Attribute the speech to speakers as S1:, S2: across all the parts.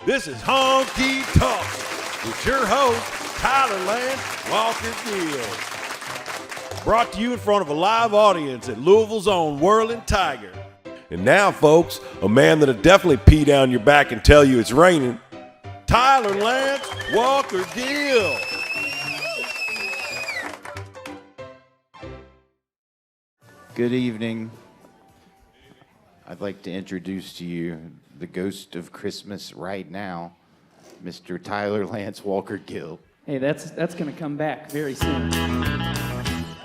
S1: This is Honky Talkin with your host, Tyler Lance Walker Gill. Brought to you in front of a live audience at Louisville's own Whirling Tiger. And now, folks, a man that'll definitely pee down your back and tell you it's raining, Tyler Lance Walker Gill.
S2: Good evening. I'd like to introduce to you the ghost of Christmas right now, Mr. Tyler Lance Walker Gill.
S3: Hey, that's going to come back very soon.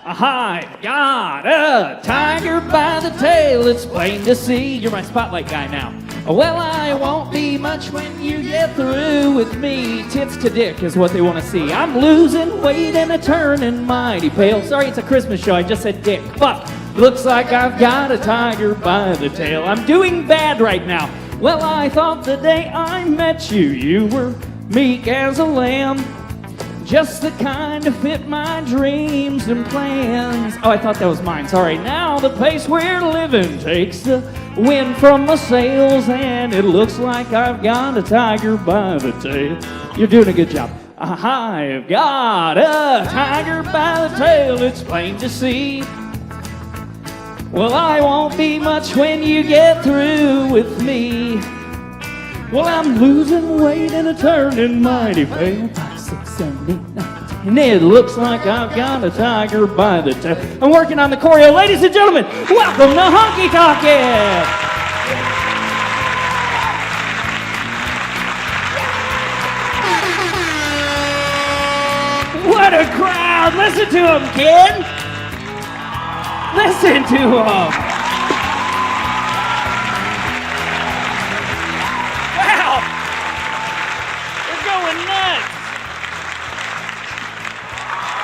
S3: I got a tiger by the tail, it's plain to see. You're my spotlight guy now. Well, I won't be much when you get through with me. Tits to dick is what they want to see. I'm losing weight and a turning mighty pale. Sorry, it's a Christmas show, I just said dick. Fuck. Looks like I've got a tiger by the tail. I'm doing bad right now. Well, I thought the day I met you, you were meek as a lamb. Just the kind to fit my dreams and plans. Oh, I thought that was mine. Sorry. Now the pace we're living takes the wind from the sails, and it looks like I've got a tiger by the tail. You're doing a good job. I've got a tiger by the tail, it's plain to see. Well, I won't be much when you get through with me. Well, I'm losing weight and a turning mighty pale. 5, 6, 7, 8, 9, 10. And it looks like I've got a tiger by the tail. I'm working on the choreo. Ladies and gentlemen, welcome to Honky Talkin. What a crowd! Listen to him, kid! Listen to him! Wow! They're going nuts!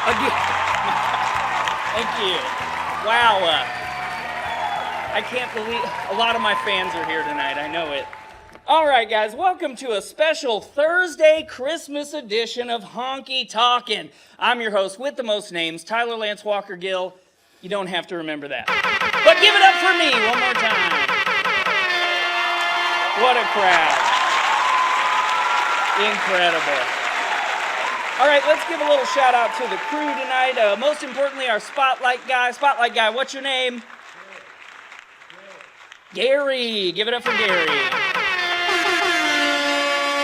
S3: Again. Thank you. Wow. I can't believe a lot of my fans are here tonight. I know it. All right, guys, welcome to a special Thursday Christmas edition of Honky Talkin. I'm your host with the most names, Tyler Lance Walker Gill. You don't have to remember that. But give it up for me one more time. What a crowd. Incredible. All right, let's give a little shout out to the crew tonight. Most importantly, our spotlight guy. Spotlight guy, what's your name? Gary. Give it up for Gary.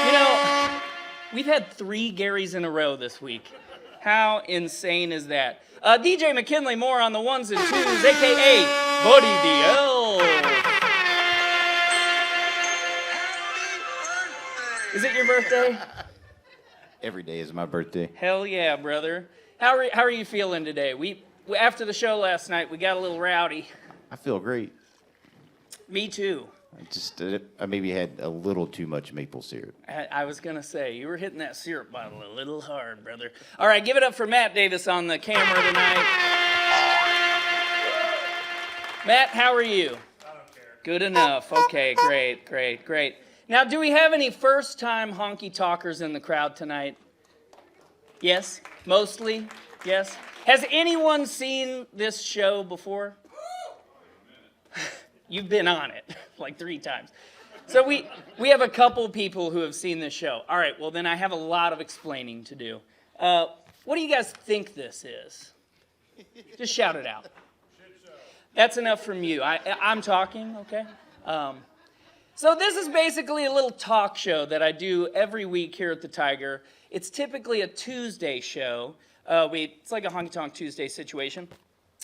S3: You know, we've had 3 Garys in a row this week. How insane is that? DJ McKinley more on the ones and twos, a.k.a. Buddy the Elf. Is it your birthday?
S2: Every day is my birthday.
S3: Hell yeah, brother. How are you feeling today? We after the show last night, we got a little rowdy.
S2: I feel great.
S3: Me too.
S2: I maybe had a little too much maple syrup.
S3: I was going to say, you were hitting that syrup bottle a little hard, brother. All right, give it up for Matt Davis on the camera tonight. Matt, how are you? I don't care. Good enough. Okay, great. Now, do we have any first-time honky talkers in the crowd tonight? Yes? Mostly? Yes? Has anyone seen this show before? You've been on it like 3 times. So we have a couple people who have seen this show. All right, well, then I have a lot of explaining to do. What do you guys think this is? Just shout it out. That's enough from you. I'm talking, okay? So this is basically a little talk show that I do every week here at the Tiger. It's typically a Tuesday show. It's like a Honky Tonk Tuesday situation.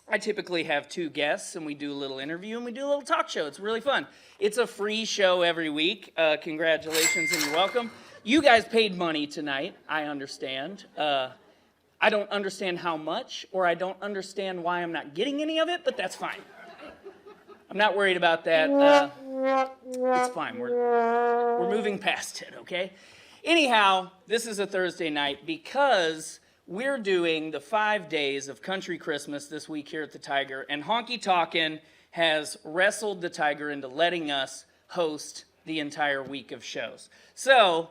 S3: I typically have 2 guests, and we do a little interview, and we do a little talk show. It's really fun. It's a free show every week. Congratulations, and you're welcome. You guys paid money tonight, I understand. I don't understand how much, or I don't understand why I'm not getting any of it, but that's fine. I'm not worried about that. It's fine. We're moving past it, okay? Anyhow, this is a Thursday night because we're doing the 5 days of Country Christmas this week here at the Tiger, and Honky Talkin has wrestled the Tiger into letting us host the entire week of shows. So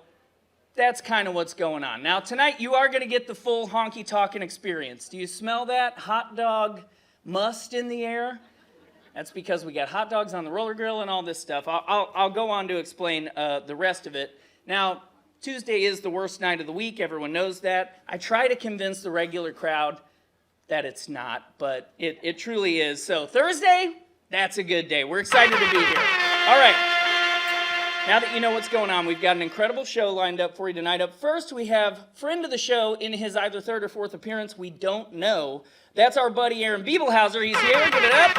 S3: that's kind of what's going on. Now, tonight you are going to get the full Honky Talkin experience. Do you smell that hot dog must in the air? That's because we got hot dogs on the roller grill and all this stuff. I'll go on to explain the rest of it. Now, Tuesday is the worst night of the week. Everyone knows that. I try to convince the regular crowd that it's not, but it truly is. So Thursday, that's a good day. We're excited to be here. All right. Now that you know what's going on, we've got an incredible show lined up for you tonight. Up first, we have friend of the show in his either third or fourth appearance. We don't know. That's our buddy Aaron Bibelhauser. He's here. Give it up.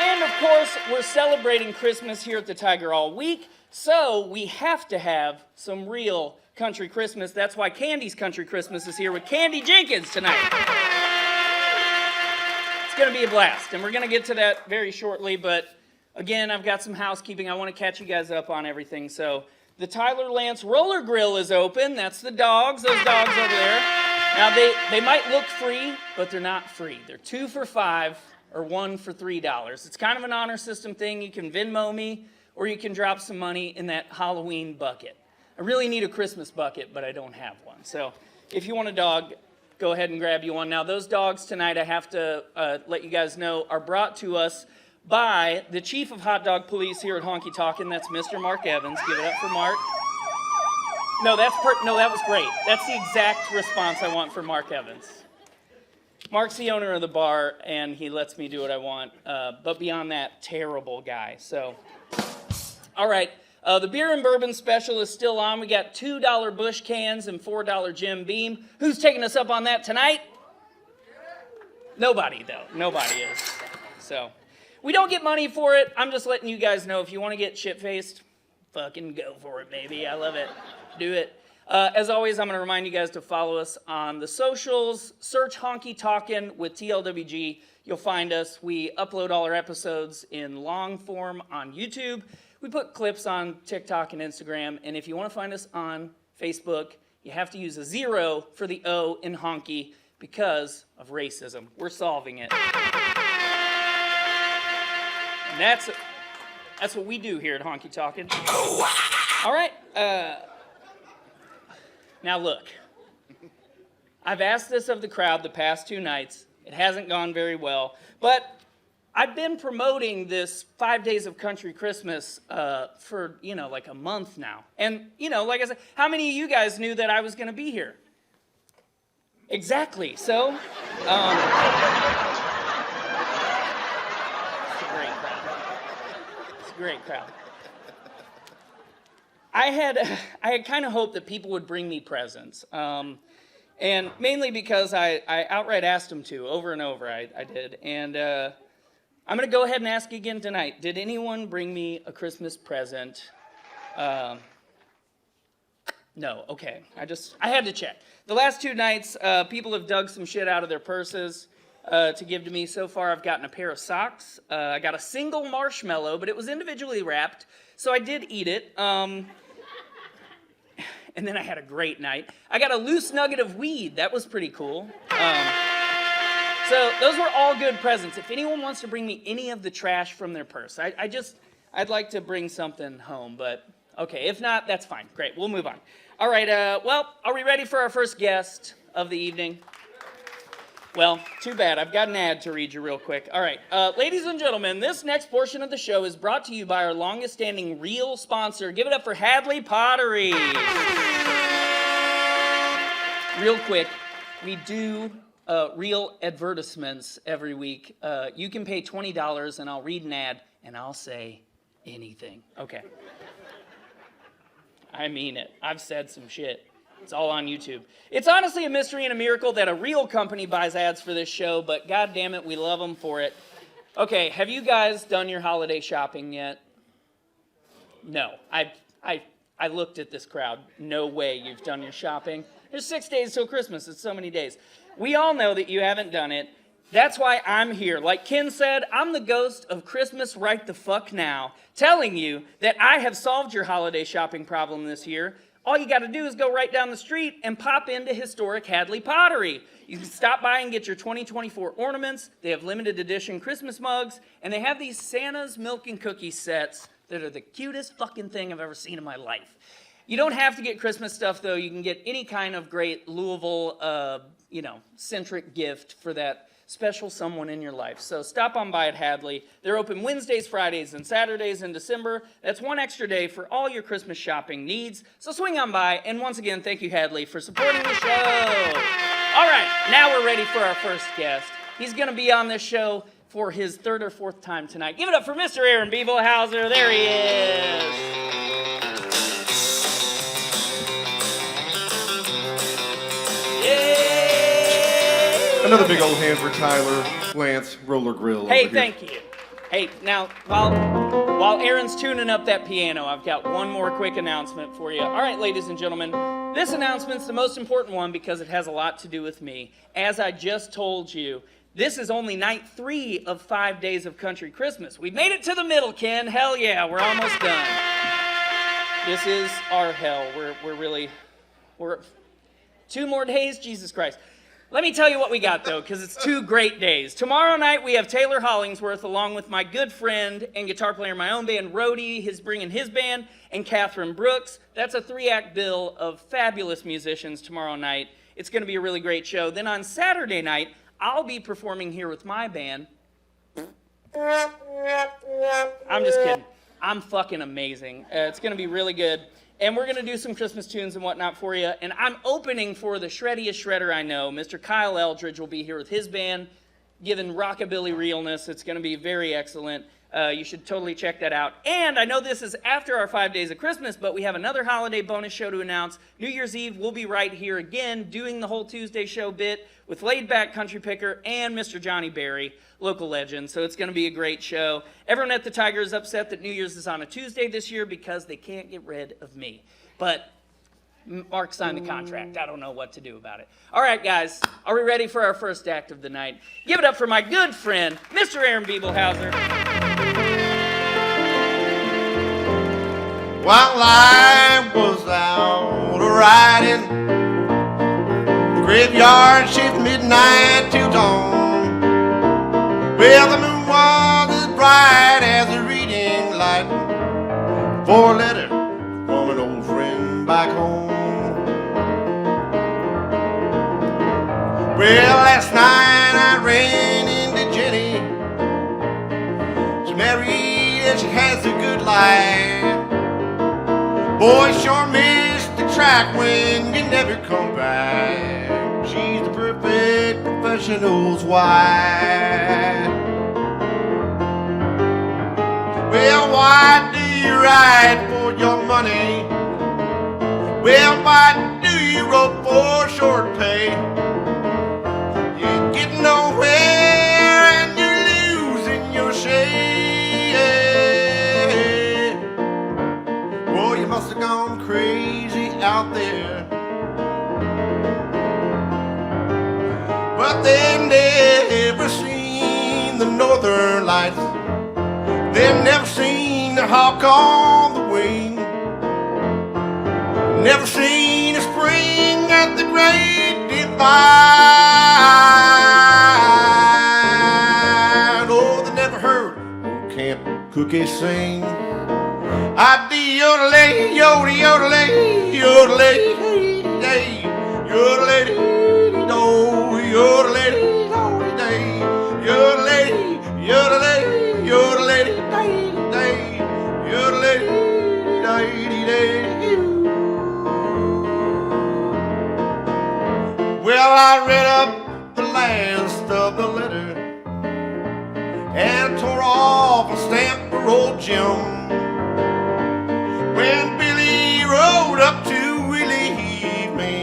S3: And, of course, we're celebrating Christmas here at the Tiger all week, so we have to have some real country Christmas. That's why Candi's Country Christmas is here with Candi Jenkins tonight. It's going to be a blast, and we're going to get to that very shortly, but again, I've got some housekeeping. I want to catch you guys up on everything. So the Tyler Lance Roller Grill is open. That's the dogs, those dogs over there. Now, they might look free, but they're not free. They're 2 for $5 or 1 for $3. It's kind of an honor system thing. You can Venmo me, or you can drop some money in that Halloween bucket. I really need a Christmas bucket, but I don't have one. So if you want a dog, go ahead and grab you one. Now, those dogs tonight, I have to let you guys know, are brought to us by the chief of hot dog police here at Honky Talkin. That's Mr. Mark Evans. Give it up for Mark. No, that was great. That's the exact response I want for Mark Evans. Mark's the owner of the bar, and he lets me do what I want. But beyond that, terrible guy. So, all right. The beer and bourbon special is still on. We got $2 Busch cans and $4 Jim Beam. Who's taking us up on that tonight? Nobody, though. Nobody is. So, we don't get money for it. I'm just letting you guys know if you want to get shit-faced, fucking go for it, baby. I love it. Do it. As always, I'm going to remind you guys to follow us on the socials. Search Honky Talkin with TLWG. You'll find us. We upload all our episodes in long form on YouTube. We put clips on TikTok and Instagram. And if you want to find us on Facebook, you have to use a 0 for the O in honky because of racism. We're solving it. And that's what we do here at Honky Talkin. All right. Now look, I've asked this of the crowd the past 2 nights. It hasn't gone very well, but I've been promoting this 5 days of country Christmas for, like a month now. And, like I said, how many of you guys knew that I was going to be here? Exactly. So, it's a great crowd. It's a great crowd. I had kind of hoped that people would bring me presents, and mainly because I outright asked them to over and over. I did, and I'm going to go ahead and ask again tonight. Did anyone bring me a Christmas present? No. Okay. I had to check. The last 2 nights, people have dug some shit out of their purses to give to me. So far, I've gotten a pair of socks. I got a single marshmallow, but it was individually wrapped, so I did eat it. And then I had a great night. I got a loose nugget of weed. That was pretty cool. So those were all good presents. If anyone wants to bring me any of the trash from their purse, I'd like to bring something home, but okay, if not, that's fine. Great, we'll move on. All right, well, are we ready for our first guest of the evening? Well, too bad. I've got an ad to read you real quick. All right, ladies and gentlemen, this next portion of the show is brought to you by our longest-standing real sponsor. Give it up for Hadley Pottery. Real quick, we do real advertisements every week. You can pay $20, and I'll read an ad, and I'll say anything. Okay. I mean it. I've said some shit. It's all on YouTube. It's honestly a mystery and a miracle that a real company buys ads for this show, but god damn it, we love them for it. Okay, have you guys done your holiday shopping yet? No. I looked at this crowd. No way you've done your shopping. There's 6 days till Christmas. It's so many days. We all know that you haven't done it. That's why I'm here. Like Ken said, I'm the ghost of Christmas right the fuck now, telling you that I have solved your holiday shopping problem this year. All you got to do is go right down the street and pop into historic Hadley Pottery. You can stop by and get your 2024 ornaments. They have limited edition Christmas mugs, and they have these Santa's milk and cookie sets that are the cutest fucking thing I've ever seen in my life. You don't have to get Christmas stuff, though. You can get any kind of great Louisville centric gift for that special someone in your life. So stop on by at Hadley. They're open Wednesdays, Fridays, and Saturdays in December. That's one extra day for all your Christmas shopping needs. So swing on by, and once again, thank you, Hadley, for supporting the show. All right, now we're ready for our first guest. He's going to be on this show for his third or fourth time tonight. Give it up for Mr. Aaron Bibelhauser. There he is. Yay!
S4: Another big old hand for Tyler Lance Roller Grill.
S3: Hey, thank you. Hey, now, while Aaron's tuning up that piano, I've got one more quick announcement for you. All right, ladies and gentlemen, this announcement's the most important one because it has a lot to do with me. As I just told you, this is only night 3 of 5 days of Country Christmas. We've made it to the middle, Ken. Hell yeah, we're almost done. This is our hell. We're 2 more days, Jesus Christ. Let me tell you what we got, though, because it's 2 great days. Tomorrow night, we have Taylor Hollingsworth, along with my good friend and guitar player in my own band, Rhodey. He's bringing his band, and Catherine Brooks. That's a 3-act bill of fabulous musicians tomorrow night. It's going to be a really great show. Then on Saturday night, I'll be performing here with my band. I'm just kidding. I'm fucking amazing. It's going to be really good. And we're going to do some Christmas tunes and whatnot for you. And I'm opening for the shreddiest shredder I know. Mr. Kyle Eldridge will be here with his band, giving rockabilly realness. It's going to be very excellent. You should totally check that out. And I know this is after our 5 days of Christmas, but we have another holiday bonus show to announce. New Year's Eve, we'll be right here again doing the whole Tuesday show bit with Laid Back Country Picker and Mr. Johnny Berry, local legend. So it's going to be a great show. Everyone at the Tiger is upset that New Year's is on a Tuesday this year because they can't get rid of me. But Mark signed the contract. I don't know what to do about it. All right, guys, are we ready for our first act of the night? Give it up for my good friend, Mr. Aaron Bibelhauser.
S5: While I was out riding, the graveyard shift midnight till dawn. Well, the moon was as bright as a reading light, 4-letter from an old friend back home. Well, last night I ran into Jenny. She's married and she has a good life. Boy, sure missed the track when you never come back. She's the perfect professional's wife. Well, why do you ride for your money? Well, why do you rope for short pay? You get nowhere and you're losing your shade. Boy, you must have gone crazy out there. But they never seen the northern lights. They never seen the hawk on the wing. Never seen a spring at the Great Divide. Oh, they never heard old Camp Cookie sing. I dee yodelay, yodel yodelay, yodelay, day, yodelay, do, yodelay, day, yodelay, yodelay, yodelay, day, yodelay, day. Well, I read up the last of the letter and tore off a stamp for old Jim. When Billy rode up to relieve me,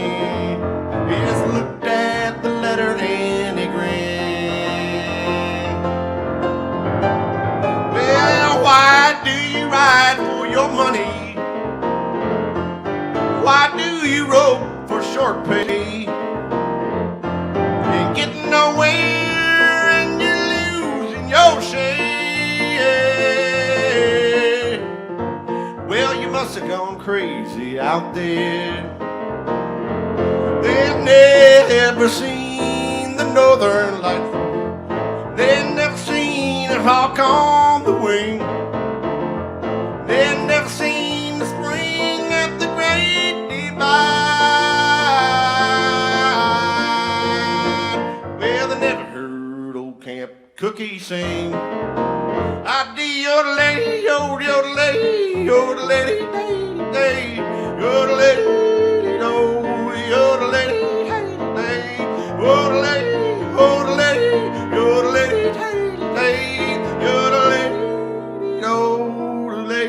S5: he just looked at the letter and he grinned. Well, why do you ride for your money? Why do you rope for short pay? You're getting nowhere and you're losing your shade. Well, you must have gone crazy out there. They've never seen the northern lights. They've never seen a hawk on the wing. They've never seen the spring at the Great Divide. kept Cookie sing. I dee yodelay, yodelay, yodelay, day, yodelay, do, yodelay, day, yodelay, yodelay, yodelay, day, yodelay, yodelay.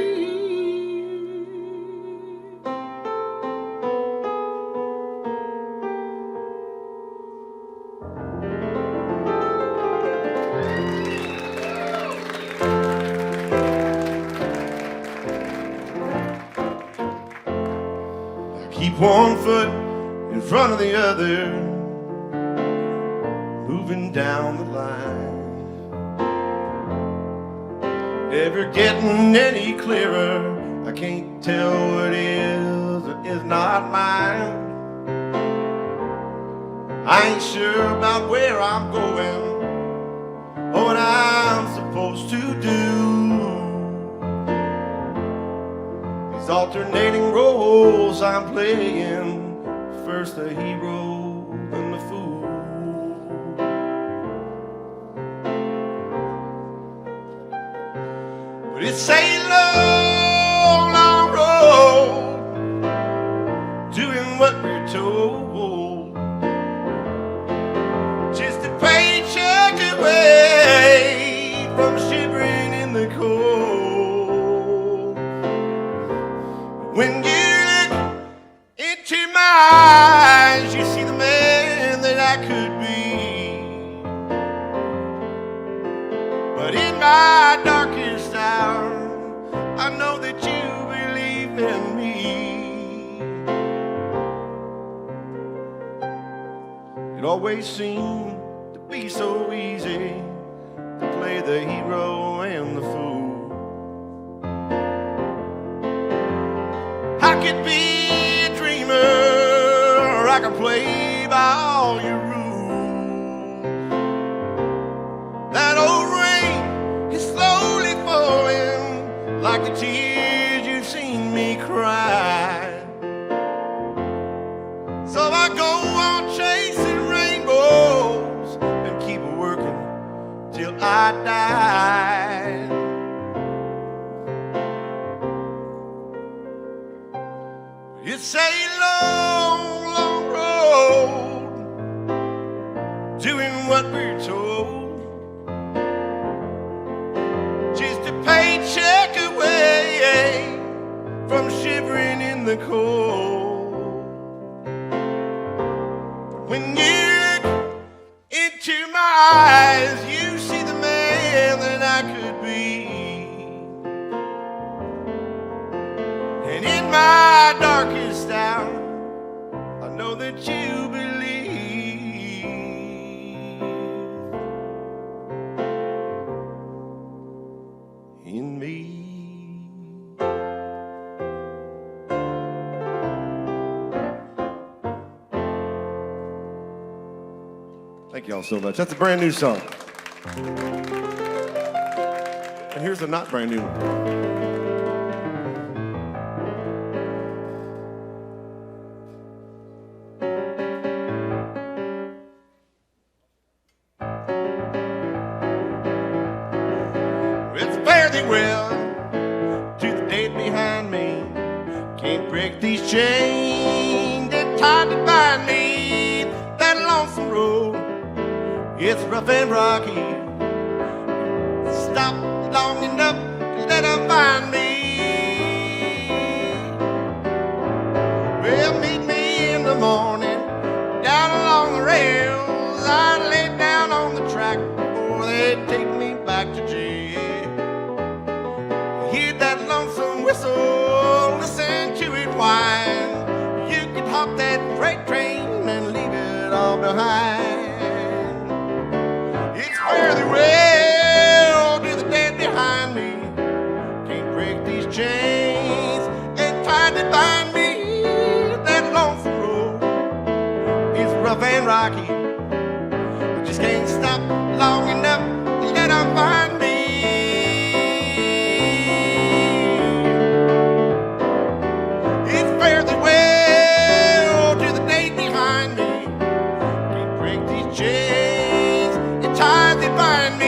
S5: Keep one foot in front of the other, moving down the line. Never getting any clearer. I can't tell what is or is not mine. I ain't sure about where I'm going or what I'm supposed to do. These alternating roles I'm playing, first the hero, then the fool. But it's a long, long road, doing what we're told, just a paycheck away from shivering in the cold. When you look into my eyes, you see the man that I could be. But in my darkest hour, I know that you believe in me. It always seemed to be so easy to play the hero and the fool. I could be a dreamer, or I could play by all your rules. That old rain is slowly falling, like the tears you've seen me cry. So I go on chasing rainbows and keep working till I die. It's a long, long road, doing what we're told, just a paycheck away from shivering in the cold. When you look into my eyes, you see the man that I could be. And in my darkest hour, I know that you believe in me. Thank y'all so much. That's a brand new song. And here's a not brand new one. Well, to the dead behind me, can't break these chains that tied to bind me. That lonesome road, it's rough and rocky. Stop long enough to let her find me. Well, meet me in the morning down along the rails. I lay down on the track before they take me back to jail. Hear that lonesome whistle, listen to it whine. You can hop that freight train and leave it all behind. It's fare thee well to the dead behind me. Can't break these chains and tied to bind me. That lonesome road is rough and rocky. I just can't stop long enough to let her find me. Fare thee well to the day behind me. Can't break these chains and ties that bind me.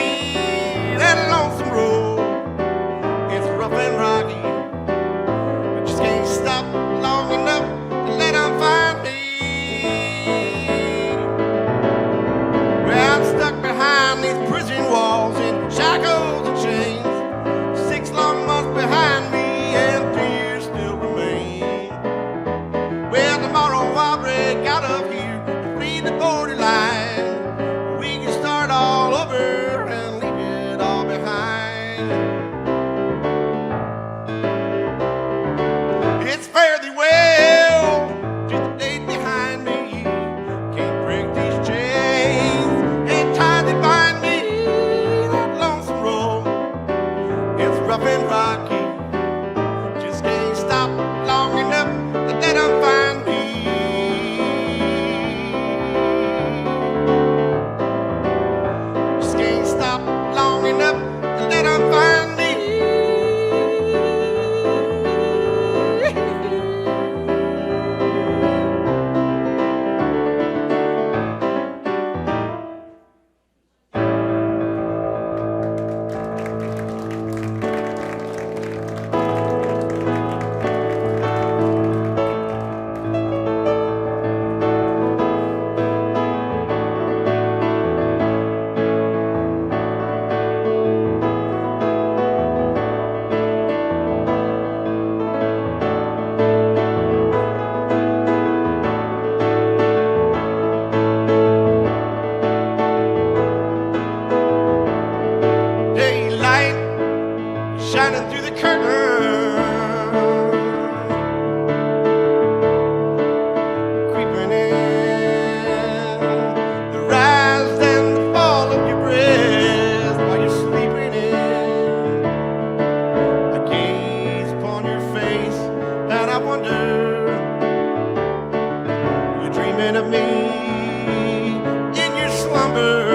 S5: long enough to let them find me. Daylight shining through the curtain, creeping in the rise and the fall of your breath while you're sleeping in. I gaze upon your face and I wonder, you're dreaming of me in your slumber.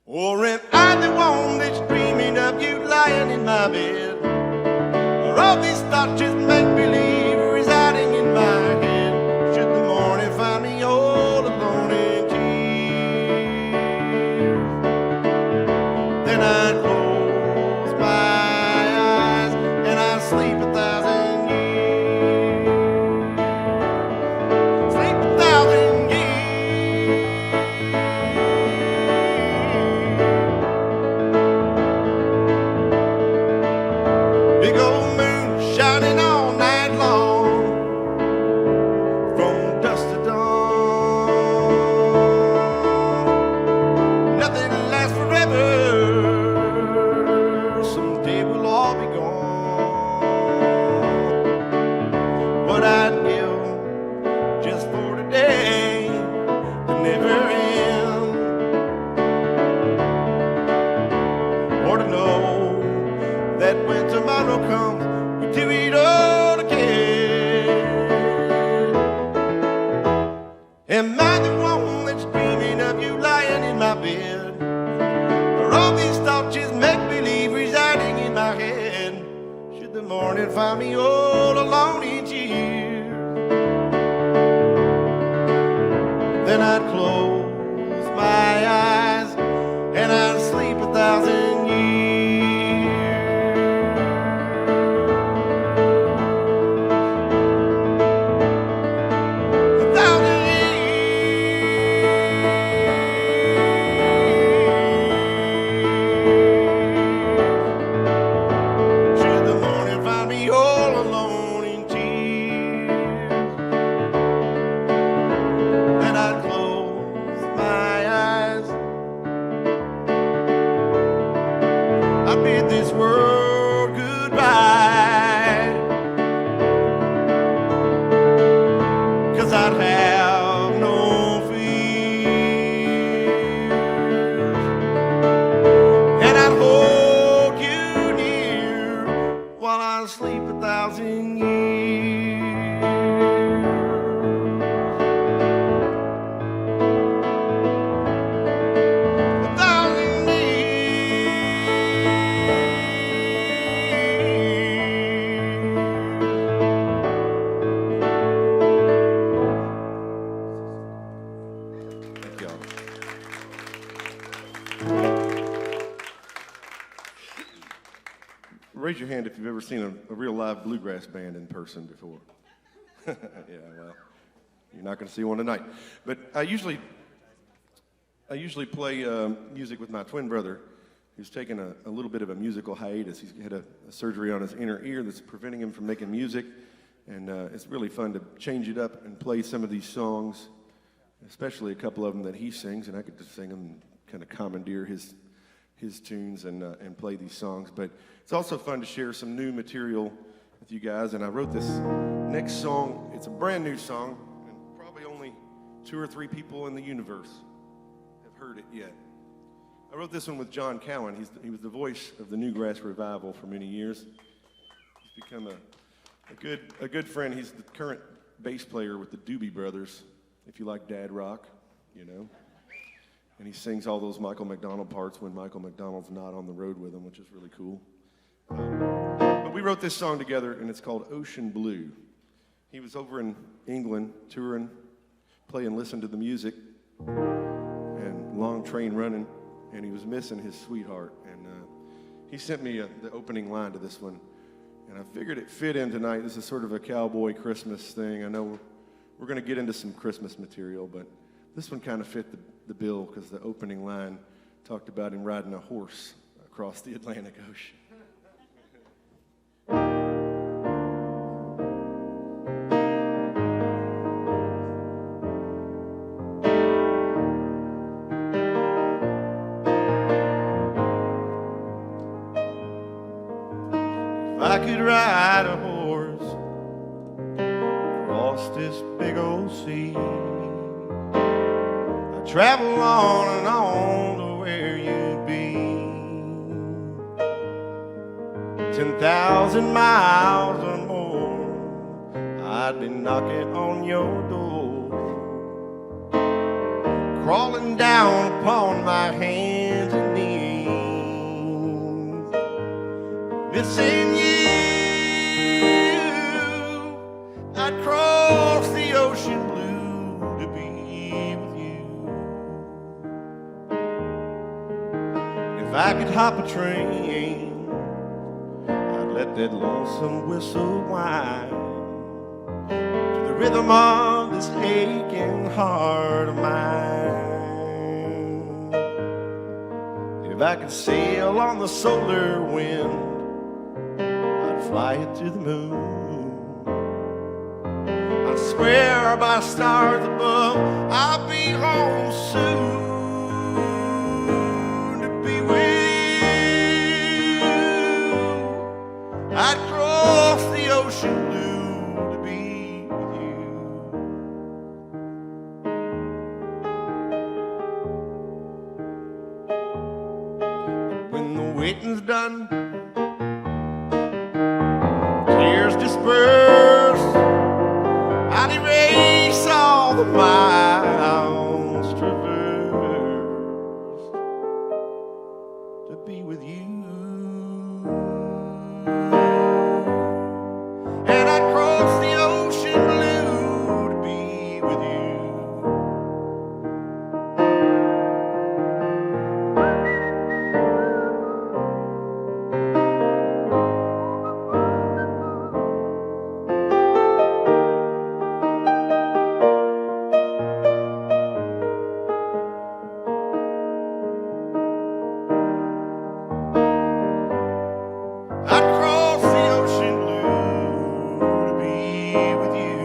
S5: Or am I the one that's dreaming of you lying in my bed? Or all these thoughts just make believe residing in my head? Should the morning find me all alone in tears, then I'd close my eyes and I'd sleep 1,000 years. Sleep 1,000 years. Big old moon shining all night long, from dusk to dawn. Nothing lasts forever, someday we'll all be gone. What I'd give just for today to never end, or to know that when tomorrow comes, we do it all again. Am I the one that's dreaming of you lying in my bed? Or all these thoughts just make believe residing in my head? Should the morning find me all alone in tears, then I'd close my eyes and I'd sleep 1,000 years. Should the morning find me all alone in tears, then I'd close my eyes. I bid this world goodbye, 'cause I'd have no fears, and I'd hold you near while I sleep 1,000 years. 1,000 years. Thank y'all. Raise your hand if you've ever seen a real live bluegrass band in person before. Yeah, well, you're not going to see one tonight. But I usually play music with my twin brother, who's taken a little bit of a musical hiatus. He's had a surgery on his inner ear that's preventing him from making music, and it's really fun to change it up and play some of these songs, especially a couple of them that he sings, and I get to sing them and kind of commandeer his tunes and play these songs. But it's also fun to share some new material with you guys, and I wrote this next song. It's a brand new song, and probably only 2 or 3 people in the universe have heard it yet. I wrote this one with John Cowan. He was the voice of the Newgrass Revival for many years. He's become a good friend. He's the current bass player with the Doobie Brothers, if you like dad rock, you know.
S4: And he sings all those Michael McDonald parts when Michael McDonald's not on the road with him, which is really cool. But we wrote this song together, and it's called Ocean Blue. He was over in England touring, playing Listen to the Music, and Long Train Running, and he was missing his sweetheart. And he sent me the opening line to this one, and I figured it fit in tonight. This is sort of a cowboy Christmas thing. I know we're going to get into some Christmas material, but this one kind of fit the bill because the opening line talked about him riding a horse across the Atlantic Ocean.
S5: If I could ride a horse across this big old sea, I'd travel on and on to where you'd be. 10,000 miles or more, I'd be knocking on your door, crawling down upon my hands and knees, missing you. I'd cross the ocean blue to be with you. If I could hop a train, I'd let that lonesome whistle whine to the rhythm of this aching heart of mine. If I could sail on the solar wind, I'd fly it to the moon. I swear by stars above, I'll be home soon to be with you. I'd cross the ocean blue to be with you. When the waiting's done, tears disperse, I'd erase all the miles traversed to be with you. And I'd cross the ocean blue to be with you. I'd cross the ocean blue to be with you.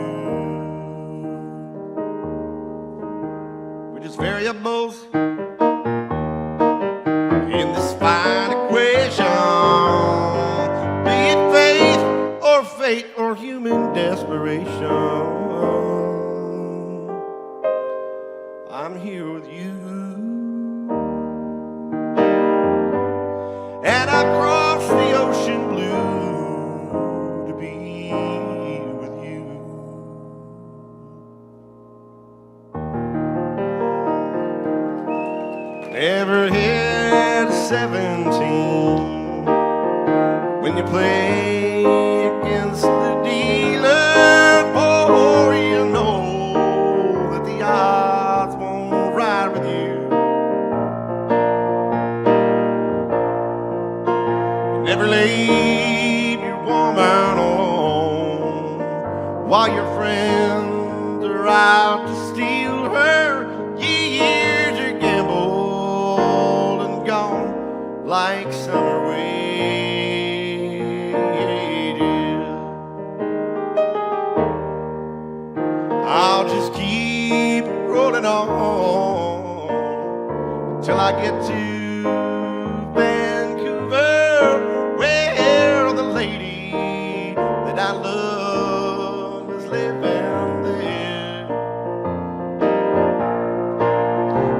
S5: We're just variables in this fine equation, be it faith or fate or human desperation. I'm here with you. And I cross the ocean blue to be with you. Never hit 17 when you play against the dealer, for you know that the odds won't ride with you. Never leave your woman alone while your friends are out to steal her. Years are gambled and gone like summer wages. I'll just keep rolling on until I get to Vancouver, where the lady that I love is living there.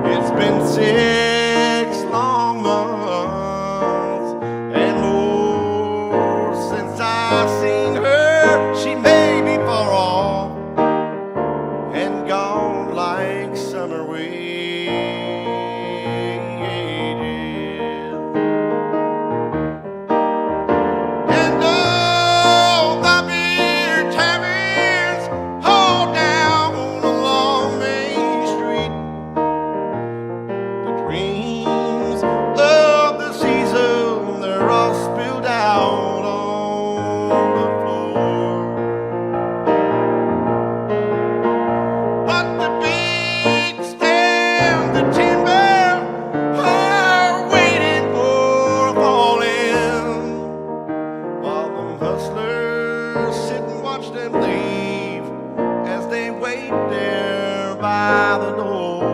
S5: It's been 6 long months and more since I've seen her. She may be far off and gone like summer waves. by the door.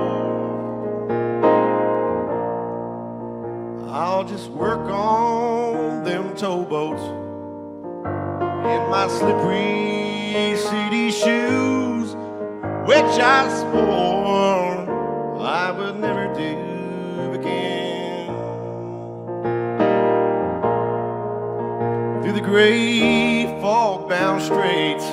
S5: I'll just work on them towboats in my slippery city shoes, which I swore I would never do again. Through the gray fog-bound straits,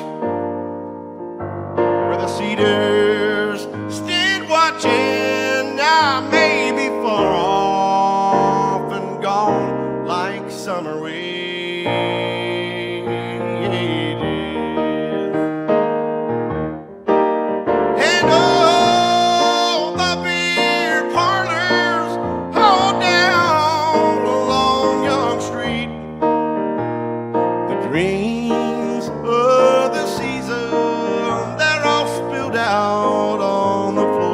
S5: where the cedars stood watching, I may be far off and gone like summer wages. And oh, the beer parlors all down along Young Street, the dreams of the season, they're all spilled out on the floor.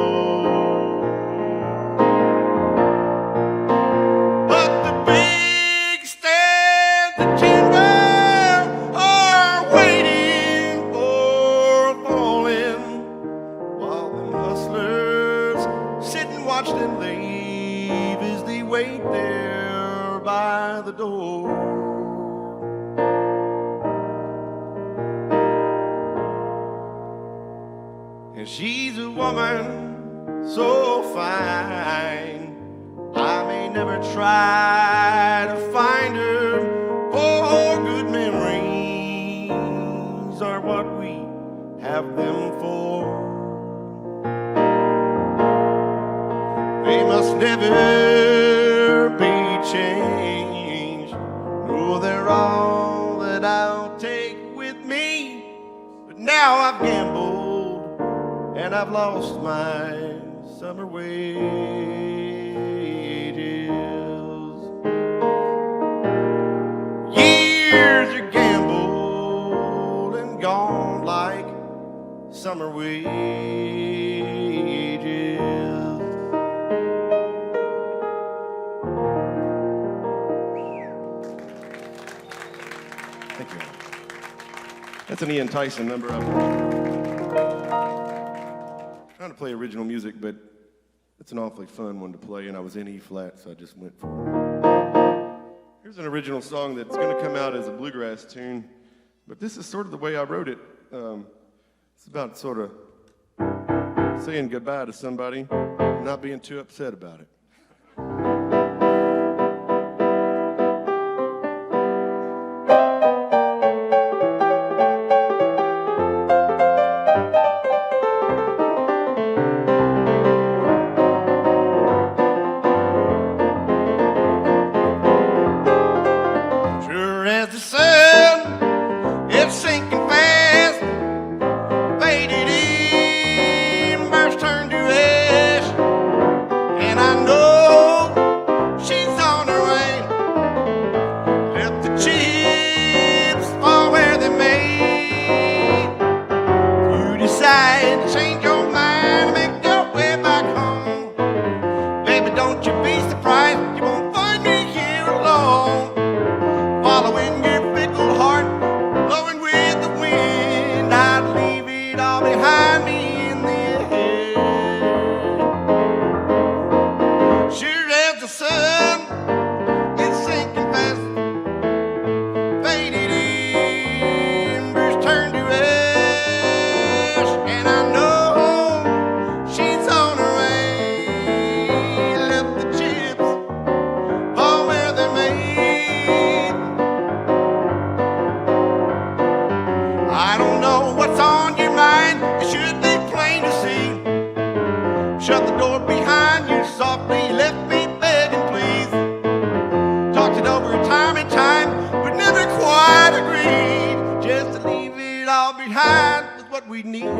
S5: But the big stands of timber are waiting for falling, while them hustlers sit and watch them leave as they wait there by the door. And she's a woman so fine, I may never try to find her, for good memories are what we have them for. They must never be changed. No, they're all that I'll take with me. But now I've gambled and I've lost my summer wages. Years are gambled and gone like summer wages. Thank you. That's an Ian Tyson number. Trying to play original music, but it's an awfully fun one to play, and I was in E flat, so I just went for it. Here's an original song that's going to come out as a bluegrass tune, but this is sort of the way I wrote it. It's about sort of saying goodbye to somebody and not being too upset about it. Sure as the sun, it's sinking fast. Faded embers turn to ash, and I know she's on her way. Left the chips fall where they may. You decide to change your mind and make your way back home. Baby, don't you be surprised, you won't find me here alone. Following your fickle heart, blowing with the wind, I'd leave it all behind me in the air. Sure as the sun is sinking fast, faded embers turn to ash, and I know she's on her way. Left the chips fall where they're made. I don't know what's on your mind, it should be plain to see. Shut the door behind you softly, left me begging please. Talked it over time and time, but never quite agreed. Just to leave it all behind was what we need.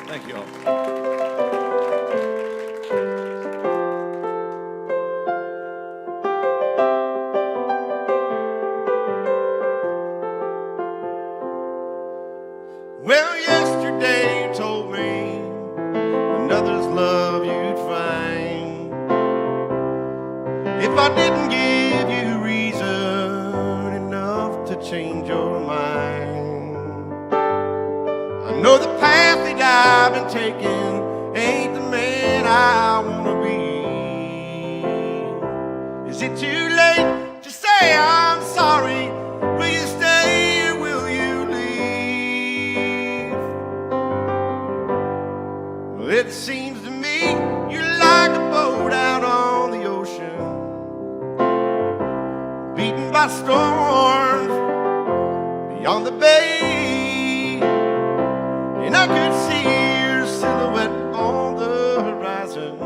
S5: Thank you all. Well, yesterday you told me another's love you'd find. If I didn't give you reason enough to change your mind, I know the path that I've been taking ain't the man I wanna be. Is it too late to say I'm sorry? Will you stay or will you leave? Well, it seems to me you're like a boat out on the ocean, beaten by storms beyond the bay, and I could see your silhouette on the horizon.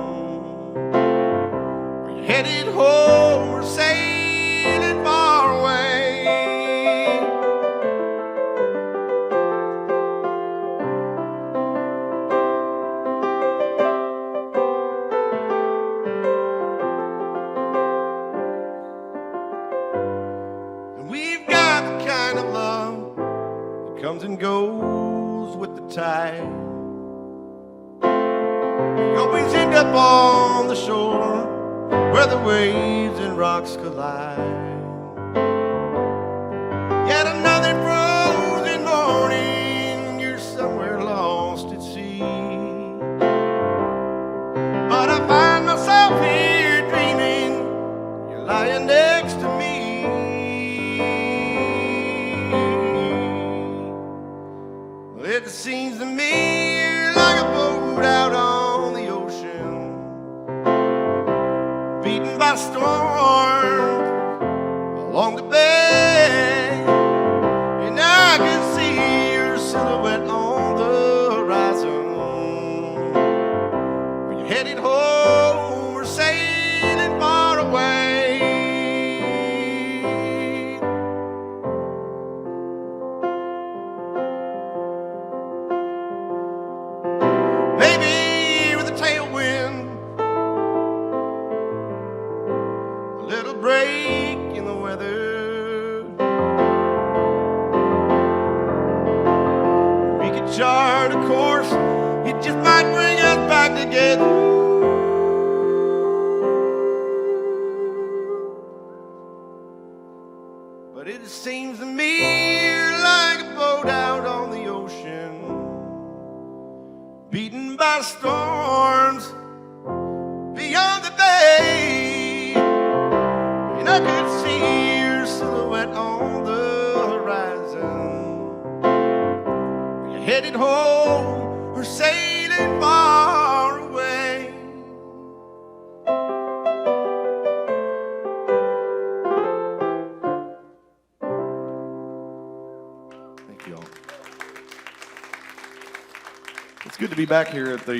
S5: Are you headed home or sailing far away? And we've got the kind of love that comes and goes with the tide. We always end up on the shore where the waves and rocks collide. Yet another frozen morning, you're somewhere lost at sea. But I find myself here dreaming you're lying next to me. Well, it seems to me you're like a boat out on the ocean, beaten by storms along the bay, and I can see your silhouette on the horizon. Are you headed home or sailing far away? Maybe with a tailwind, a little break in the weather, we could chart a course, it just might bring us back together. But it seems to me you're like a boat out on the ocean, beaten by storms beyond the bay, and I could see your silhouette on the horizon. Are you headed home or sailing far away? Thank you all. It's good to be back here at the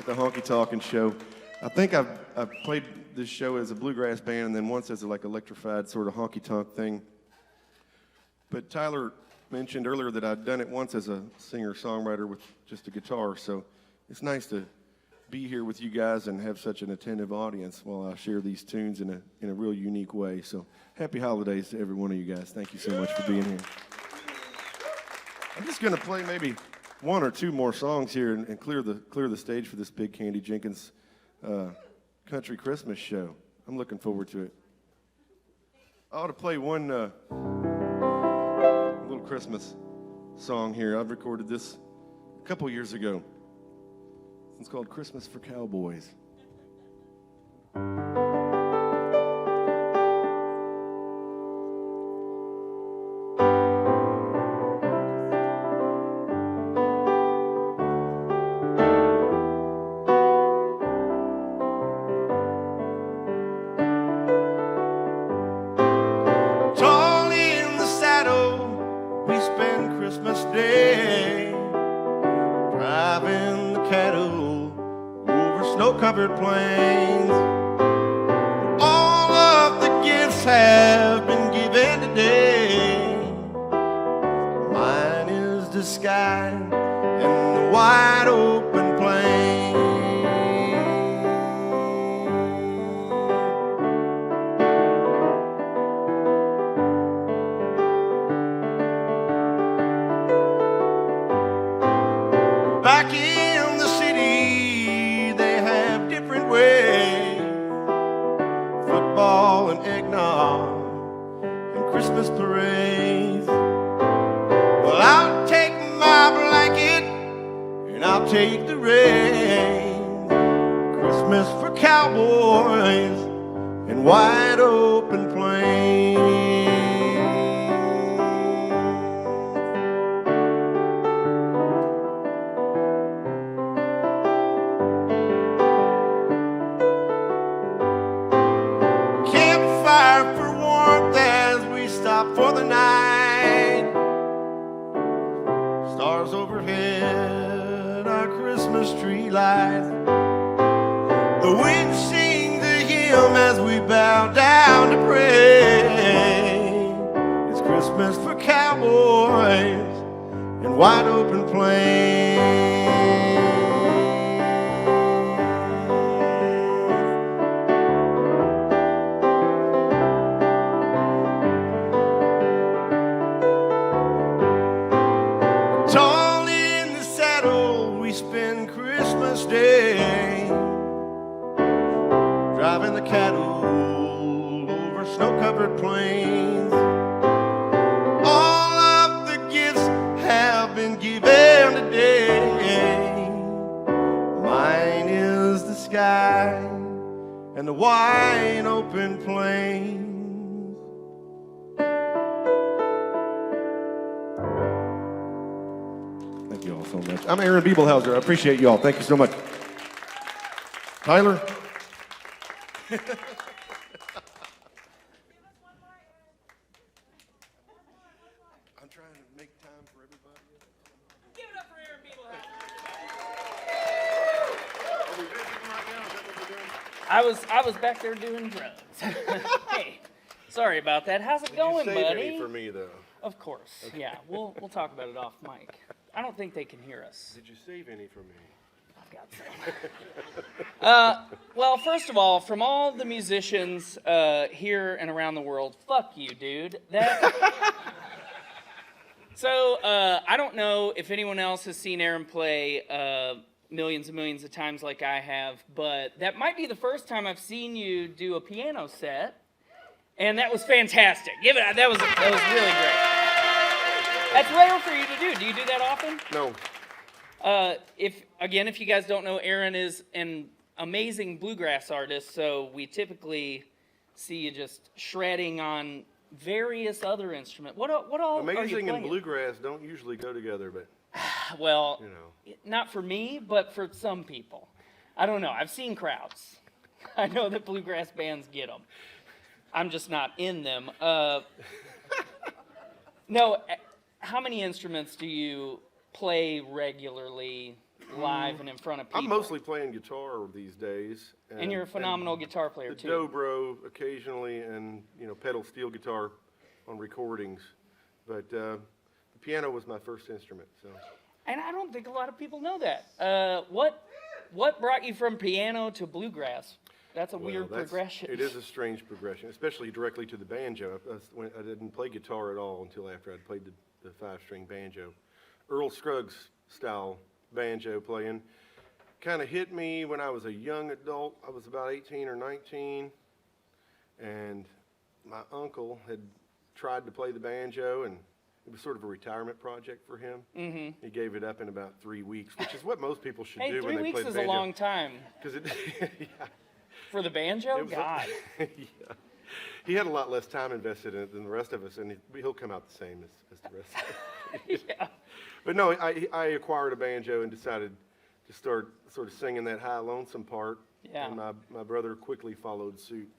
S5: Honky Talkin show. I think I've played this show as a bluegrass band and then once as a electrified sort of honky tonk thing. But Tyler mentioned earlier that I'd done it once as a singer-songwriter with just a guitar, so it's nice to be here with you guys and have such an attentive audience while I share these tunes in a real unique way. So happy holidays to every one of you guys. Thank you so much for being here. I'm just going to play maybe one or two more songs here and clear the stage for this big Candi Jenkins country Christmas show. I'm looking forward to it. I ought to play one little Christmas song here. I've recorded this a couple years ago. It's called Christmas for Cowboys. Tall in the saddle, we spend Christmas Day driving the cattle over snow-covered plains. All of the gifts have been given today. Mine is the sky and the wide open plain. back in the city, they have different ways. Football and eggnog and Christmas parades. Well, I'll take my blanket and I'll take the rain. Christmas for cowboys and wide open plains. Campfire for warmth as we stop for the night. Stars overhead, our Christmas tree lights. The wind sings a hymn as we bow down to pray. It's Christmas for cowboys and wide open plains. Tall in the saddle, we spend Christmas Day driving the cattle over snow-covered plains. All of the gifts have been given today. Mine is the sky and the wide open plains. Thank you all so much. I'm Aaron Bibelhauser. I appreciate you all. Thank you so much. Tyler? I'm trying to make time for everybody.
S3: Give it up for Aaron Bibelhauser.
S4: Are we visiting right now? Is that what we're doing?
S3: I was back there doing drugs. Hey, sorry about that. How's it going,
S4: Did you save
S3: buddy?
S4: any for me, though?
S3: Of course. Yeah, we'll talk about it off mic. I don't think they can hear us.
S4: Did you save any for me?
S3: I've got some. Well, first of all, from all the musicians here and around the world, fuck you, dude. So I don't know if anyone else has seen Aaron play millions and millions of times like I have, but that might be the first time I've seen you do a piano set, and that was fantastic. That was really great. That's rare for you to do. Do you do that often?
S4: No.
S3: If you guys don't know, Aaron is an amazing bluegrass artist, so we typically see you just shredding on various other instruments. What all are you
S4: Amazing
S3: playing?
S4: and bluegrass don't usually go together, but
S3: Well,
S4: you know.
S3: not for me, but for some people. I don't know. I've seen crowds. I know that bluegrass bands get them. I'm just not in them. No, how many instruments do you play regularly live and in front of people?
S4: I'm mostly playing guitar these days.
S3: And you're a phenomenal guitar player,
S4: the
S3: too.
S4: dobro occasionally, and pedal steel guitar on recordings. But the piano was my first instrument. So
S3: And I don't think a lot of people know that. What brought you from piano to bluegrass? That's a weird progression.
S4: It is a strange progression, especially directly to the banjo. I didn't play guitar at all until after I'd played the five-string banjo. Earl Scruggs style banjo playing kind of hit me when I was a young adult. I was about 18 or 19, and my uncle had tried to play the banjo, and it was sort of a retirement project for him. Mm-hmm. He gave it up in about 3 weeks, which is what most people should do when they play the banjo.
S3: 3 weeks is a long time.
S4: Yeah.
S3: For the banjo?
S4: It was
S3: God.
S4: yeah. He had a lot less time invested in it than the rest of us, and he'll come out the same as the rest of us.
S3: Yeah.
S4: But no, I acquired a banjo and decided to start sort of singing that high lonesome part.
S3: Yeah.
S4: And my brother quickly followed suit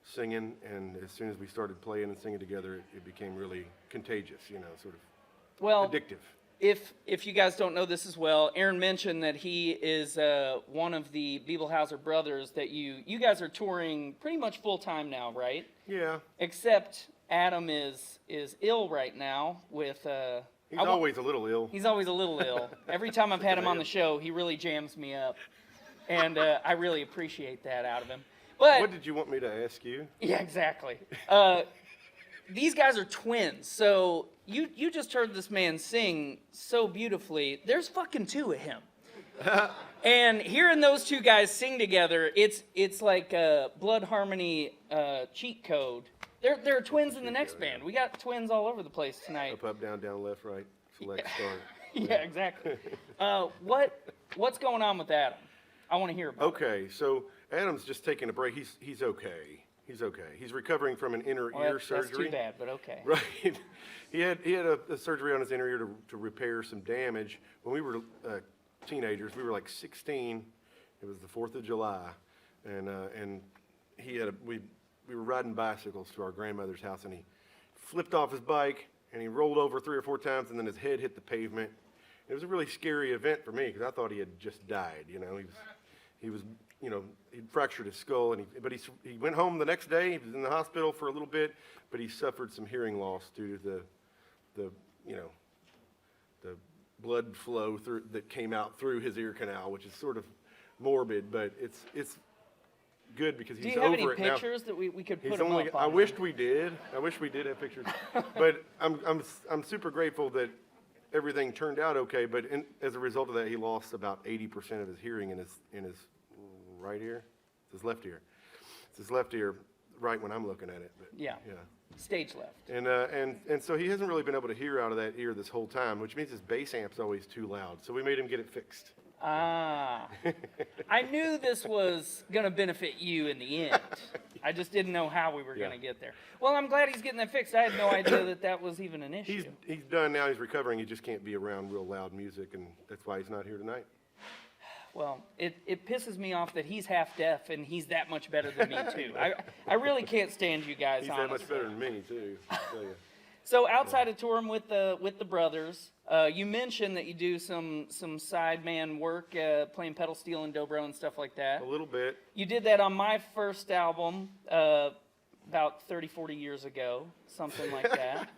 S4: singing, and as soon as we started playing and singing together, it became really contagious, sort of addictive.
S3: If you guys don't know this as well, Aaron mentioned that he is one of the Bibelhauser brothers that you guys are touring pretty much full time now, right?
S4: Yeah.
S3: Except Adam is ill right now with
S4: He's always a little ill.
S3: He's always a little ill. Every time I've had him on the show, he really jams me up, and I really appreciate that out of him. But
S4: what did you want me to ask you?
S3: yeah, exactly. these guys are twins, so you just heard this man sing so beautifully. There's fucking two of him. And hearing those two guys sing together, it's like a blood harmony cheat code. There are twins in the next band. We got twins all over the place tonight.
S4: Up, down, left, right, select, start.
S3: Yeah, exactly. What's going on with Adam? I want to hear about it.
S4: Okay, so Adam's just taking a break. He's okay. He's okay. He's recovering from an inner ear surgery.
S3: That's too bad, but okay.
S4: Right. He had a surgery on his inner ear to repair some damage. When we were teenagers, we were like 16. It was the 4th of July, and we were riding bicycles to our grandmother's house, and he flipped off his bike, and he rolled over 3 or 4 times, and then his head hit the pavement. It was a really scary event for me because I thought he had just died. You know, he was he'd fractured his skull, but he went home the next day. He was in the hospital for a little bit, but he suffered some hearing loss due to the blood flow that came out through his ear canal, which is sort of morbid, but it's good because he's over it now.
S3: Do you have any pictures that we could put them up on?
S4: I wished we did. I wish we did have pictures, but I'm super grateful that everything turned out okay. But as a result of that, he lost about 80% of his hearing in his right ear. It's his left ear. It's his left ear, right when I'm looking at it. But,
S3: yeah. Stage left.
S4: And so he hasn't really been able to hear out of that ear this whole time, which means his bass amp's always too loud. So we made him get it fixed.
S3: Ah. I knew this was going to benefit you in the end. I just didn't know how we were going to get there. Well, I'm glad he's getting that fixed. I had no idea that was even an issue.
S4: He's done now. He's recovering. He just can't be around real loud music, and that's why he's not here tonight.
S3: Well, it pisses me off that he's half deaf and he's that much better than me, too. I really can't stand you guys,
S4: He's
S3: honestly.
S4: that much better than me, too. I'll tell you.
S3: So outside of touring with the brothers, you mentioned that you do some sideman work, playing pedal steel and dobro and stuff like that.
S4: A little bit.
S3: You did that on my first album about 30, 40 years ago, something like that.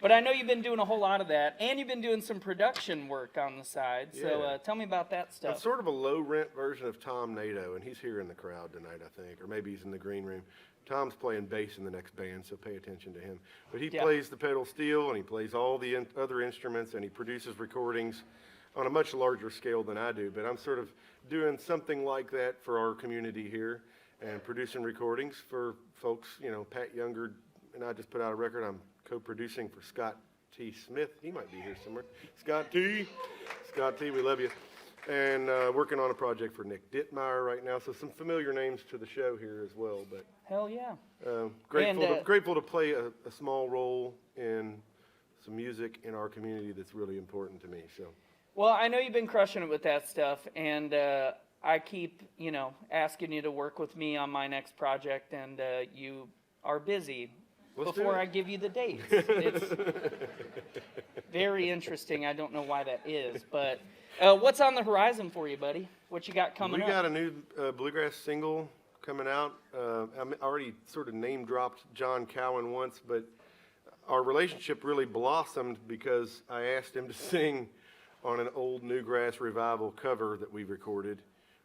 S3: But I know you've been doing a whole lot of that, and you've been doing some production work on the side. So
S4: Yeah.
S3: tell me about that stuff.
S4: I'm sort of a low-rent version of Tom Nato, and he's here in the crowd tonight, I think, or maybe he's in the green room. Tom's playing bass in the next band, so pay attention to him. But he plays the pedal steel, and he plays all the other instruments, and he produces recordings on a much larger scale than I do. But I'm sort of doing something like that for our community here, and producing recordings for folks. You know, Pat Younger and I just put out a record. I'm co-producing for Scott T. Smith. He might be here somewhere. Scott T, we love you. And working on a project for Nick Dittmeyer right now. So some familiar names to the show here as well. But
S3: Hell yeah.
S4: grateful to play a small role in some music in our community that's really important to me. So.
S3: Well, I know you've been crushing it with that stuff, and I keep, asking you to work with me on my next project, and you are busy. Before I give you the dates. It's very interesting. I don't know why that is, but what's on the horizon for you, buddy? What you got coming up?
S4: We got a new bluegrass single coming out. I already sort of name-dropped John Cowan once, but our relationship really blossomed because I asked him to sing on an old Newgrass Revival cover that we recorded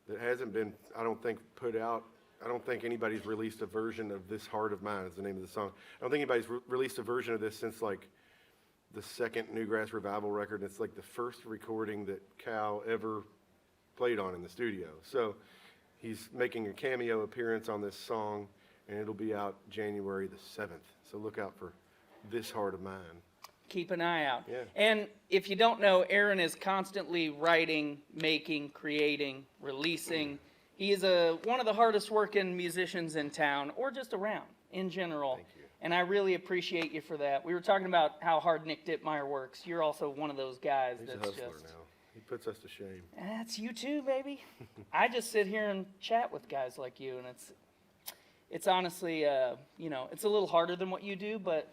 S4: that hasn't been, I don't think, put out. I don't think anybody's released a version of This Heart of Mine is the name of the song. I don't think anybody's released a version of this since like the second Newgrass Revival record. It's like the first recording that Cal ever played on in the studio. So he's making a cameo appearance on this song, and it'll be out January the 7th. So look out for This Heart of Mine.
S3: Keep an eye out.
S4: Yeah.
S3: And if you don't know, Aaron is constantly writing, making, creating, releasing. He is one of the hardest working musicians in town, or just around in general.
S4: Thank you.
S3: And I really appreciate you for that. We were talking about how hard Nick Dittmeyer works. You're also one of those guys
S4: He's a
S3: that's
S4: hustler
S3: just.
S4: now. He puts us to shame.
S3: That's you too, baby. I just sit here and chat with guys like you, and it's honestly, it's a little harder than what you do, but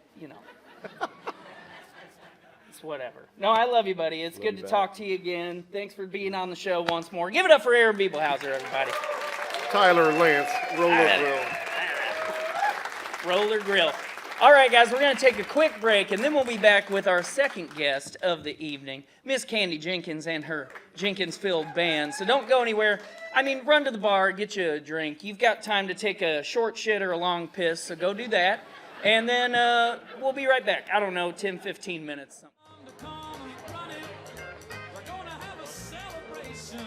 S3: it's whatever. No, I love you, buddy. It's good to talk to you again. Thanks for being on the show once more. Give it up for Aaron Bibelhauser, everybody.
S4: Tyler Lance, Roller Grill.
S3: Roller Grill. All right, guys, we're going to take a quick break, and then we'll be back with our second guest of the evening, Miss Candi Jenkins and her Jenkins-filled band. So don't go anywhere. Run to the bar, get you a drink. You've got time to take a short shit or a long piss, so go do that. And then we'll be right back. I don't know, 10, 15 minutes.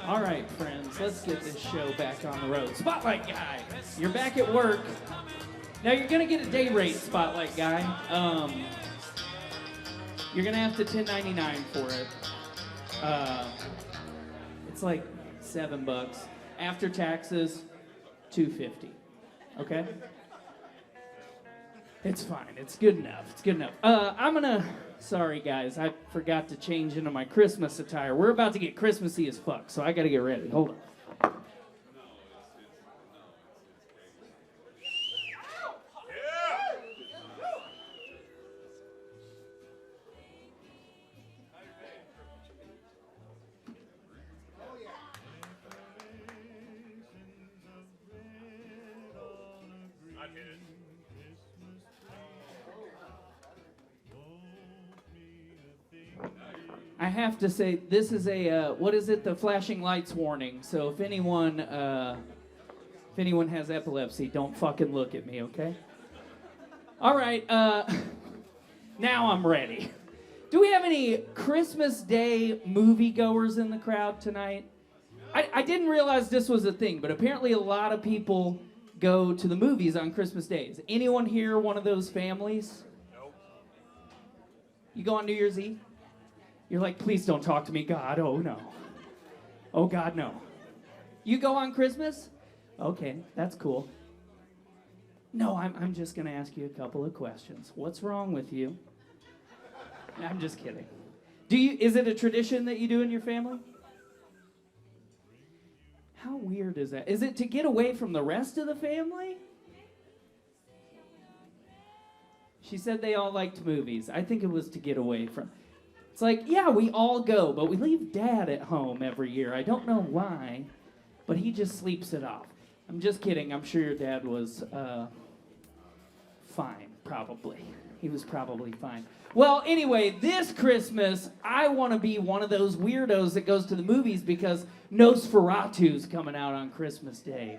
S6: All right, friends, let's get this show back on the road. Spotlight Guy, you're back at work. Now you're gonna get a day rate, Spotlight Guy. You're gonna have to $10.99 for it. It's like $7 after taxes, $2.50. Okay. It's fine. It's good enough. It's good enough. Sorry, guys. I forgot to change into my Christmas attire. We're about to get Christmassy as fuck, so I gotta get ready. Hold on. I have to say, this is the flashing lights warning. So if anyone has epilepsy, don't fucking look at me, okay? All right, now I'm ready. Do we have any Christmas Day moviegoers in the crowd tonight? I didn't realize this was a thing, but apparently a lot of people go to the movies on Christmas Day. Is anyone here one of those families? Nope. You go on New Year's Eve? You're like, please don't talk to me, God. Oh, no. Oh, God, no. You go on Christmas? Okay, that's cool. No, I'm just going to ask you a couple of questions. What's wrong with you? I'm just kidding. Is it a tradition that you do in your family? How weird is that? Is it to get away from the rest of the family? She said they all liked movies. I think it was to get away from... It's like, yeah, we all go, but we leave Dad at home every year. I don't know why, but he just sleeps it off. I'm just kidding. I'm sure your dad was fine, probably. He was probably fine. Well, anyway, this Christmas, I want to be one of those weirdos that goes to the movies because Nosferatu's coming out on Christmas Day.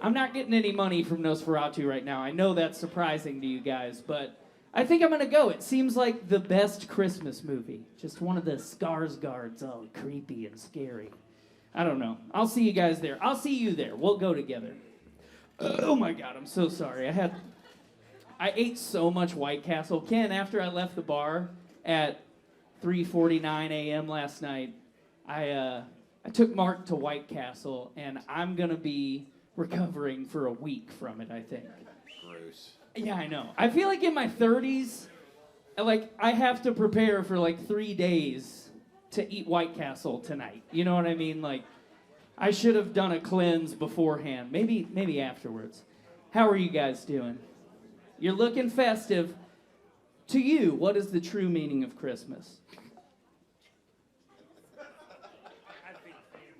S6: I'm not getting any money from Nosferatu right now. I know that's surprising to you guys, but... I think I'm going to go. It seems like the best Christmas movie. Just one of the Skarsgårds, all creepy and scary. I don't know. I'll see you guys there. I'll see you there. We'll go together. Oh my God, I'm so sorry. I ate so much White Castle. Ken, after I left the bar at 3:49 a.m. last night, I took Mark to White Castle, and I'm going to be recovering for a week from it, I think.
S2: Gross.
S6: Yeah, I know. I feel like in my 30s, I have to prepare for 3 days to eat White Castle tonight. You know what I mean? I should have done a cleanse beforehand. Maybe afterwards. How are you guys doing? You're looking festive. To you, what is the true meaning of Christmas?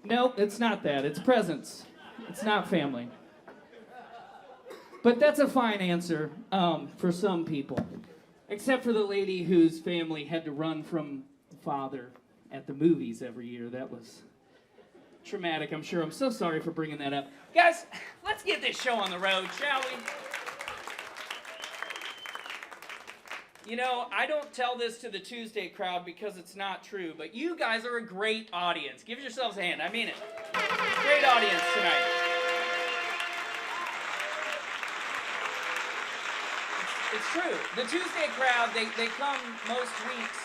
S6: Nope, it's not that. It's presents. It's not family. But that's a fine answer for some people. Except for the lady whose family had to run from the father at the movies every year. That was traumatic, I'm sure. I'm so sorry for bringing that up.
S3: Guys, let's get this show on the road, shall we? You know, I don't tell this to the Tuesday crowd because it's not true, but you guys are a great audience. Give yourselves a hand. I mean it. Great audience tonight. It's true. The Tuesday crowd, they come most weeks,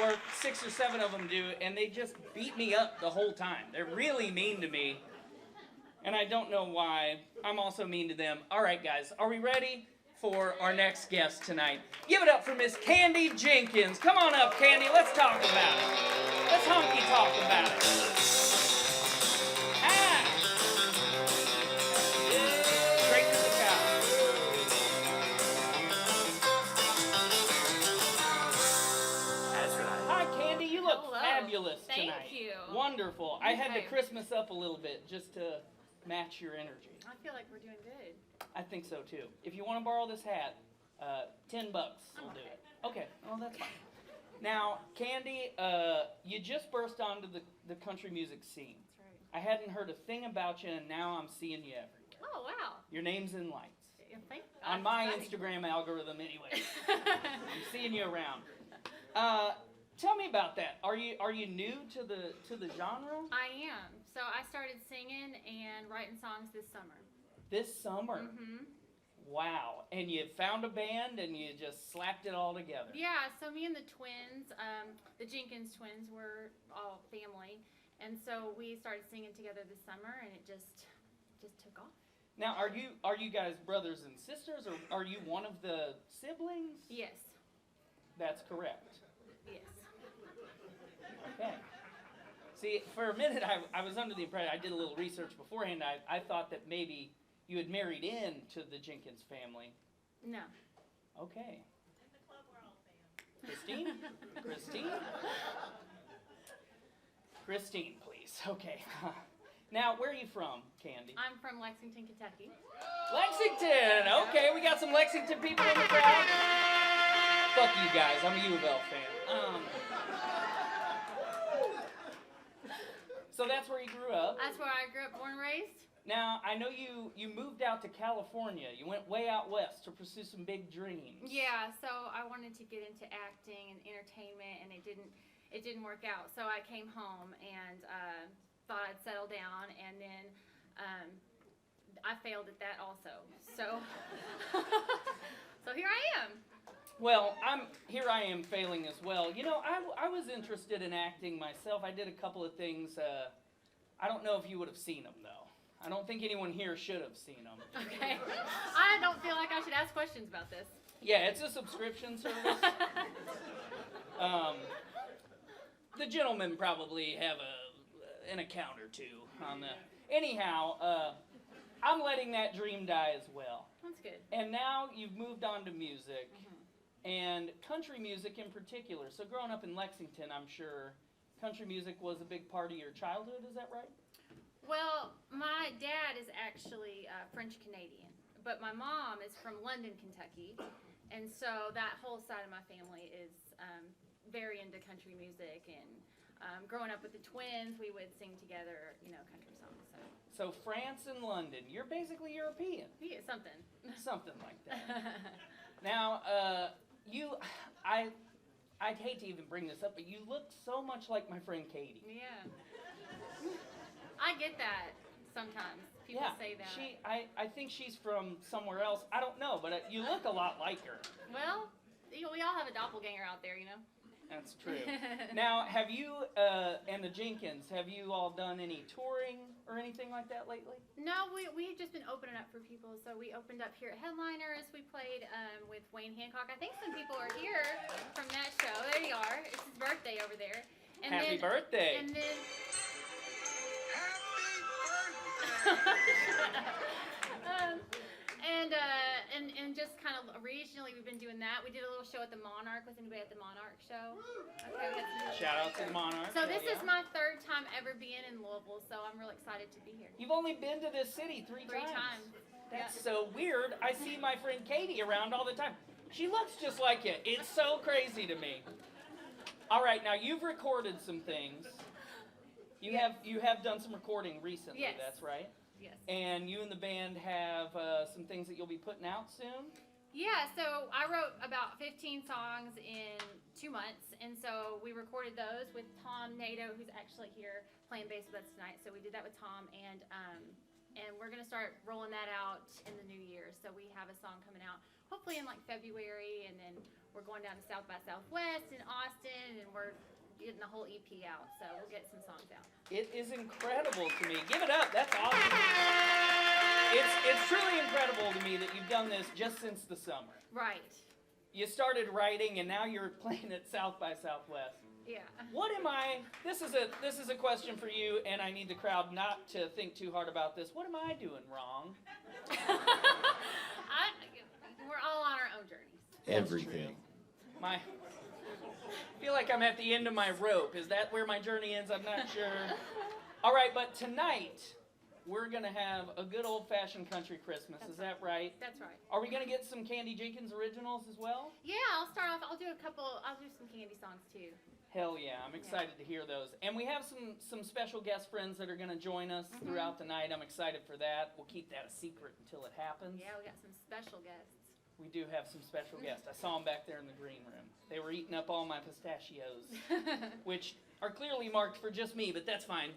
S3: or 6 or 7 of them do, and they just beat me up the whole time. They're really mean to me, and I don't know why. I'm also mean to them. All right, guys, are we ready for our next guest tonight? Give it up for Miss Candi Jenkins. Come on up, Candi. Let's talk about it. Let's honky talk about it. Straight to the cow. Hi, Candi. You look
S7: Hello.
S3: fabulous tonight.
S7: Thank you.
S3: Wonderful. I had to
S7: Okay.
S3: Christmas up a little bit just to match your energy.
S7: I feel like we're doing good.
S3: I think so too. If you want to borrow this hat, $10 will do it. Okay, well that's fine. Now, Candi, you just burst onto the country music scene.
S7: That's right.
S3: I hadn't heard a thing about you, and now I'm seeing you everywhere.
S7: Oh, wow.
S3: Your name's in lights.
S7: Yeah.
S3: On my Instagram algorithm, anyway. I'm seeing you around. Tell me about that. Are you new to the genre?
S7: I am. So I started singing and writing songs this summer.
S3: This summer? Mm-hmm. Wow. And you found a band and you just slapped it all together.
S7: Yeah, so me and the twins, the Jenkins twins, were all family. And so we started singing together this summer, and it just took off.
S3: Now, are you guys brothers and sisters, or are you one of the siblings?
S7: Yes.
S3: That's correct.
S7: Yes.
S3: Okay. See, for a minute, I was under the impression, I did a little research beforehand, I thought that maybe you had married into the Jenkins family.
S7: No.
S3: Okay. In the club, we're all fans. Christine? Christine, please. Okay. Now, where are you from, Candi?
S7: I'm from Lexington, Kentucky.
S3: Lexington! Okay, we got some Lexington people in the crowd. Fuck you guys, I'm a U of L fan. So that's where you grew up.
S7: That's where I grew up, born and raised.
S3: Now, I know you moved out to California. You went way out west to pursue some big dreams.
S7: Yeah, so I wanted to get into acting and entertainment, and it didn't work out. So I came home and thought I'd settle down, and then I failed at that also. So, so here I am.
S3: Well, here I am failing as well. You know, I was interested in acting myself. I did a couple of things. I don't know if you would have seen them, though. I don't think anyone here should have seen them.
S7: Okay. I don't feel like I should ask questions about this.
S3: Yeah, it's a subscription service. The gentlemen probably have an account or two on the... Anyhow, I'm letting that dream die as well.
S7: That's good.
S3: And now you've moved on to music, and country music in particular. So growing up in Lexington, I'm sure country music was a big part of your childhood, is that right?
S7: Well, my dad is actually French-Canadian, but my mom is from London, Kentucky, and so that whole side of my family is very into country music, and growing up with the twins, we would sing together, country songs.
S3: So France and London, you're basically European.
S7: Yeah, something.
S3: Something like that. Now, I'd hate to even bring this up, but you look so much like my friend Katie.
S7: Yeah. I get that sometimes. People say that.
S3: I think she's from somewhere else. I don't know, but you look a lot like her.
S7: Well, we all have a doppelganger out there,
S3: That's true. Now, have you and the Jenkins, have you all done any touring or anything like that lately?
S7: No, we've just been opening up for people. So we opened up here at Headliners. We played with Wayne Hancock. I think some people are here from that show. There you are. It's his birthday over there. And
S3: Happy birthday.
S7: And then... and just kind of regionally, we've been doing that. We did a little show at the Monarch. Was anybody at the Monarch show? Okay, we had some
S3: Shout out to the Monarch.
S7: So this is my third time ever being in Louisville, so I'm real excited to be here.
S3: You've only been to this city three times.
S7: 3 times.
S3: That's so weird. I see my friend Katie around all the time. She looks just like you. It's so crazy to me. All right, now you've recorded some things. You have done some recording recently,
S7: Yes.
S3: That's right?
S7: Yes.
S3: And you and the band have some things that you'll be putting out soon?
S7: Yeah, so I wrote about 15 songs in 2 months, and so we recorded those with Tom Nato, who's actually here playing bass with us tonight. So we did that with Tom, and we're going to start rolling that out in the new year. So we have a song coming out hopefully in like February, and then we're going down to South by Southwest in Austin, and we're getting the whole EP out, so we'll get some songs out.
S3: It is incredible to me. Give it up. That's awesome. It's truly incredible to me that you've done this just since the summer.
S7: Right.
S3: You started writing, and now you're playing at South by Southwest.
S7: Yeah.
S3: What am I? This is a question for you, and I need the crowd not to think too hard about this. What am I doing wrong?
S7: We're all on our own journeys.
S2: Everything.
S3: I feel like I'm at the end of my rope. Is that where my journey ends? I'm not sure. All right, but tonight we're going to have a good old-fashioned country Christmas. Is that right?
S7: That's right.
S3: Are we going to get some Candi Jenkins originals as well?
S7: Yeah, I'll start off. I'll do some Candi songs too.
S3: Hell yeah, I'm excited to hear those. And we have some special guest friends that are going to join us throughout the night. I'm excited for that. We'll keep that a secret until it happens.
S7: Yeah, we got some special guests.
S3: We do have some special guests. I saw them back there in the green room. They were eating up all my pistachios, which are clearly marked for just me, but that's fine.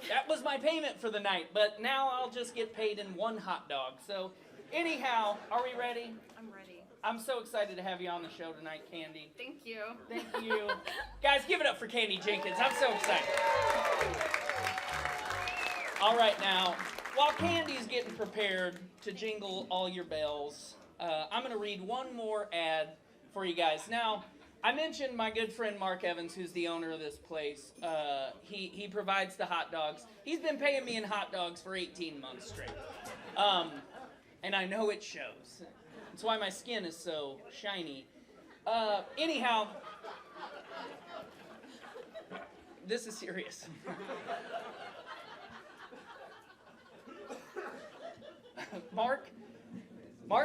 S3: That was my payment for the night, but now I'll just get paid in one hot dog. So anyhow, are we ready?
S7: I'm ready.
S3: I'm so excited to have you on the show tonight, Candi.
S7: Thank you.
S3: Thank you. Guys, give it up for Candi Jenkins. I'm so excited. All right, now, while Candy's getting prepared to jingle all your bells, I'm going to read one more ad for you guys. Now, I mentioned my good friend Mark Evans, who's the owner of this place. He provides the hot dogs. He's been paying me in hot dogs for 18 months straight. And I know it shows. That's why my skin is so shiny. Anyhow, this is serious. Mark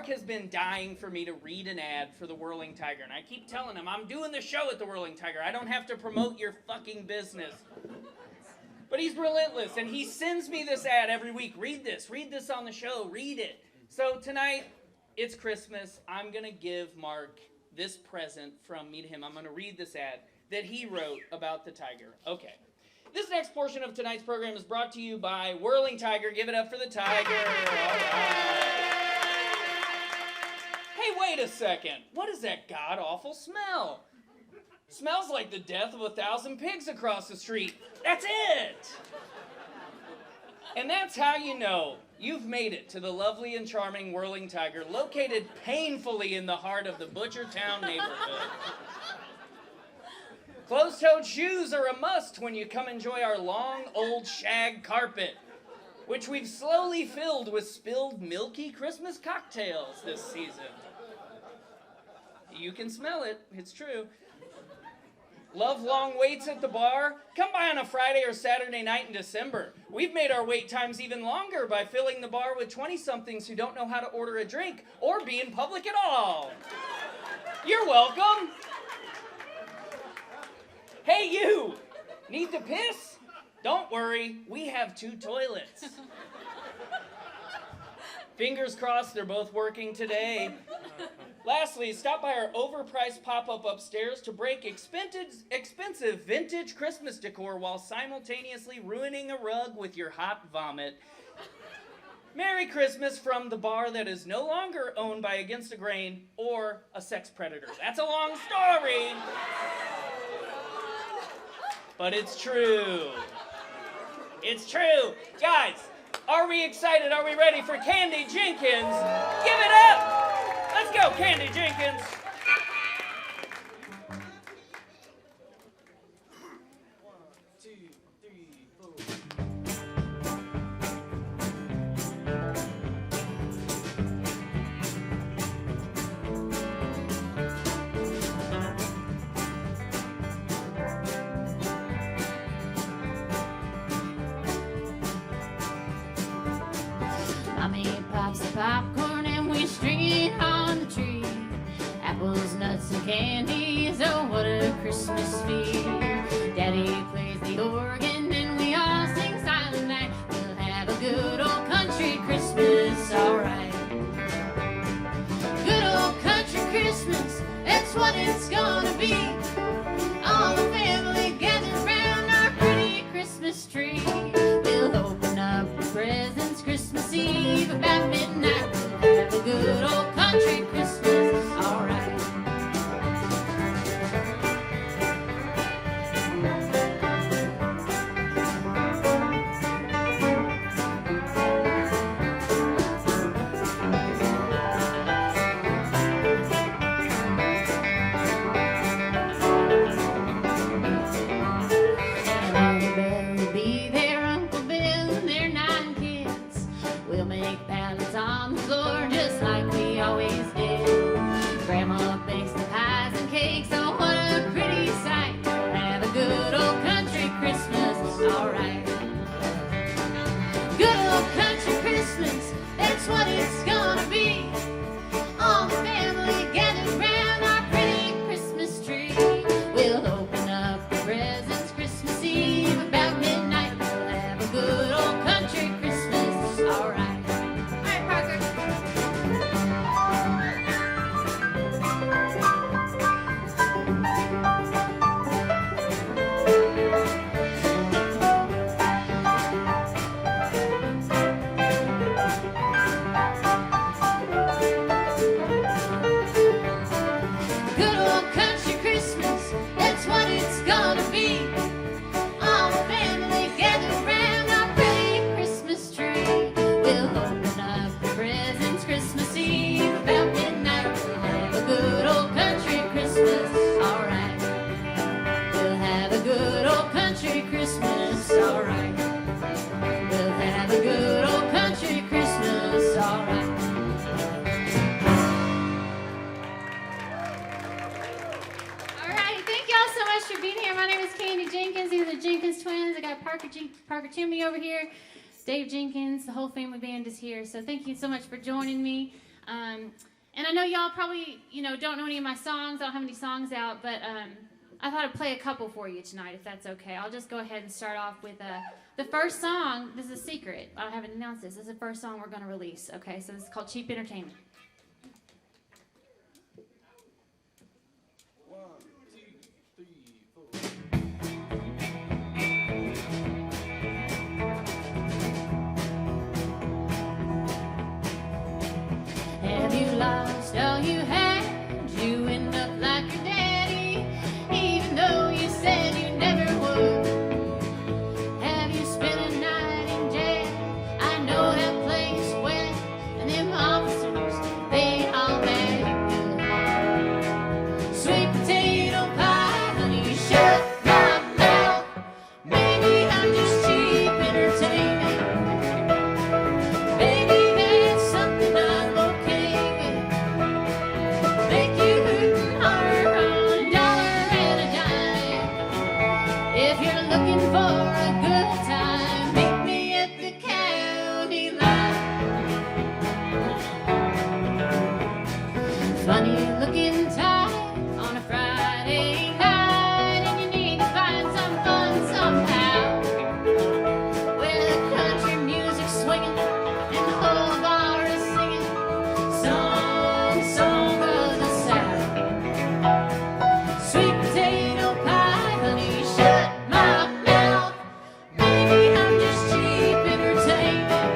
S3: has been dying for me to read an ad for the Whirling Tiger, and I keep telling him, I'm doing the show at the Whirling Tiger. I don't have to promote your fucking business. But he's relentless, and he sends me this ad every week. Read this on the show, read it. So tonight, it's Christmas. I'm going to give Mark this present from me to him. I'm going to read this ad that he wrote about the tiger. Okay. This next portion of tonight's program is brought to you by Whirling Tiger. Give it up for the tiger. All right. Hey, wait a second. What is that god-awful smell? Smells like the death of 1,000 pigs across the street. That's it. And that's how you know you've made it to the lovely and charming Whirling Tiger, located painfully in the heart of the Butchertown neighborhood. Closed-toed shoes are a must when you come enjoy our long, old shag carpet, which we've slowly filled with spilled milky Christmas cocktails this season. You can smell it, it's true. Love long waits at the bar? Come by on a Friday or Saturday night in December. We've made our wait times even longer by filling the bar with 20-somethings who don't know how to order a drink or be in public at all. You're welcome. Hey, you! Need to piss? Don't worry, we have 2 toilets. Fingers crossed they're both working today. Lastly, stop by our overpriced pop-up upstairs to break expensive vintage Christmas decor while simultaneously ruining a rug with your hot vomit. Merry Christmas from the bar that is no longer owned by Against the Grain or a sex predator. That's a long story. But it's true. It's true. Guys, are we excited? Are we ready for Candi Jenkins? Give it up! Let's go, Candi Jenkins!
S8: Mommy pops the popcorn and we string it on the tree. Apples, nuts, and candies, oh what a Christmas feast. Daddy plays the organ and we all sing Silent Night. We'll have a good old country Christmas, alright. Good old country Christmas, that's what it's gonna be. All the family gathered round our pretty Christmas tree. We'll open up the presents Christmas Eve about midnight. We'll have a good old country Christmas, alright. Christmas, alright. We'll have a good old country Christmas, alright.
S7: All right, thank y'all so much for being here. My name is Candi Jenkins. These are the Jenkins twins. I got Parker Toomey over here, Dave Jenkins. The whole family band is here. So thank you so much for joining me. And I know y'all probably, don't know any of my songs. I don't have any songs out, but I thought I'd play a couple for you tonight, if that's okay. I'll just go ahead and start off with the first song. This is a secret. I haven't announced this. This is the first song we're going to release. Okay, so this is called Cheap Entertainment.
S8: Have you lost all you had? You end up like your daddy, even though you said you never would. Have you spent a night in jail? I know that place well, and them officers, they all mad good. Sweet potato pie, honey, shut my mouth. Maybe I'm just cheap entertainment. Baby, that's something I'm okay with. Make you hoot and holler on a dollar and a dime. If you're looking for a good time, meet me at the county line. Funny looking time on a Friday night, and you need to find some fun somehow. Where the country music's swinging and the whole bar is singing song of the South. Sweet potato pie, honey, shut my mouth. Baby, I'm just cheap entertainment.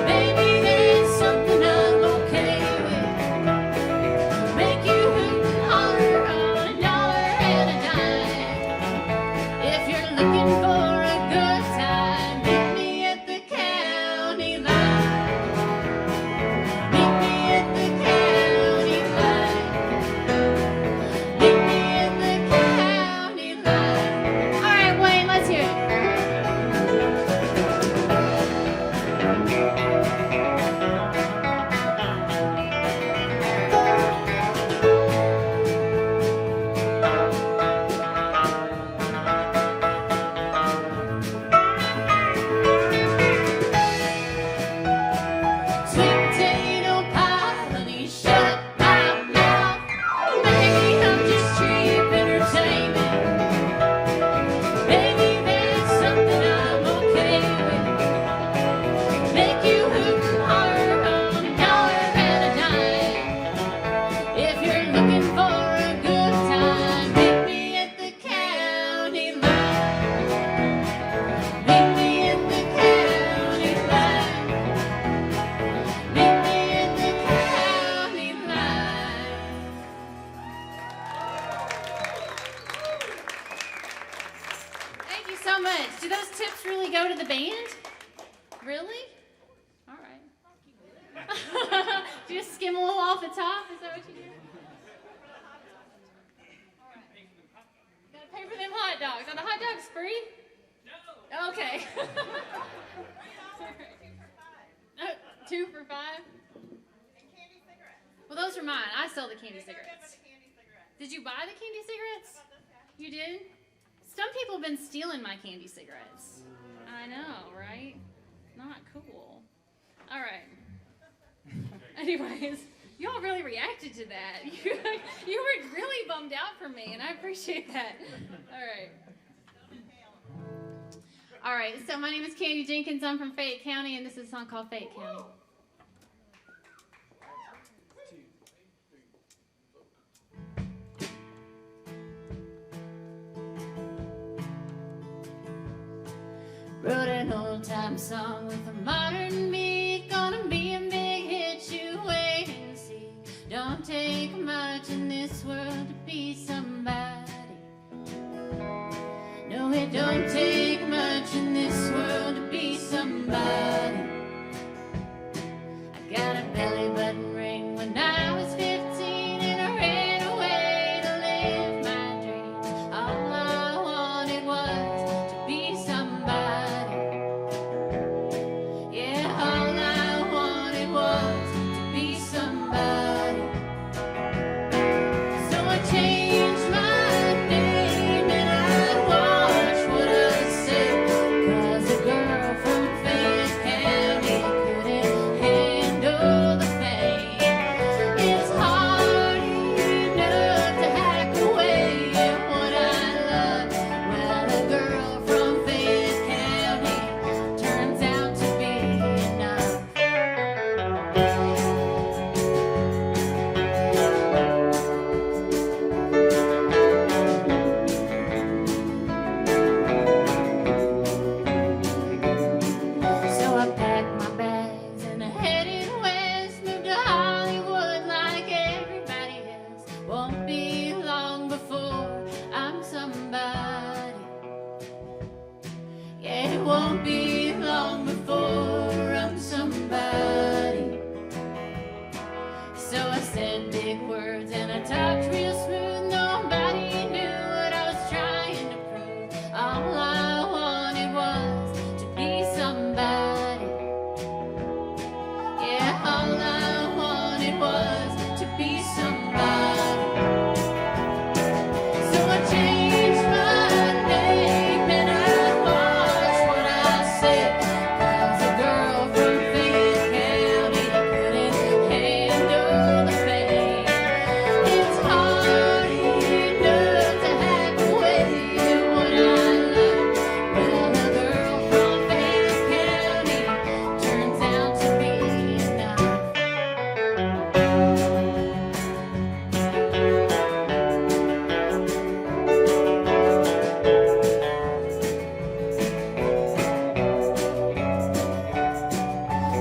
S8: Baby, there's something I'm okay with. Make you hoot and holler on a dollar and a dime. If you're looking for a good time, meet me at the county line. Meet me at the county line. Meet me at the county line. All right, Wayne, let's hear it. Sweet potato pie, honey, shut my mouth. Baby, I'm just cheap entertainment. Baby, there's something I'm okay with. Make you hoot and holler on a dollar and a dime. If you're looking for a good time, meet me at the county line. Meet me at the county line. Meet me at the county line.
S7: Thank you so much. Do those tips really go to the band? Really? All right. Do you just skim a little off the top? Is that what you do? All right. Gotta pay for them hot dogs. Are the hot dogs free? No. Okay. Two for $5. Well, those are mine. I sell the candy cigarettes. Did you buy the candy cigarettes? You did? Some people have been stealing my candy cigarettes. I know, right? Not cool. All right. Anyways, y'all really reacted to that. You were really bummed out for me, and I appreciate that. All right. All right, so my name is Candi Jenkins. I'm from Fayette County, and this is a song called Fayette County.
S8: Wrote an old-time song with a modern beat. Gonna be a big hit, you wait and see. Don't take much in this world to be somebody. No, it don't take much in this world to be somebody. I got a belly button ring when I was 15, and I ran away to live my dream. All I wanted was won't be long before I'm somebody. So I said big words and I talked real smooth. Nobody knew what I was trying to prove. All I wanted was to be somebody. Yeah, all I wanted was to be somebody. So I changed my name and I watched what I said. 'Cause a girl from Fayette County couldn't handle the fame. It's hard enough to hack away what I love. Well, a girl from Fayette County turns out to be enough.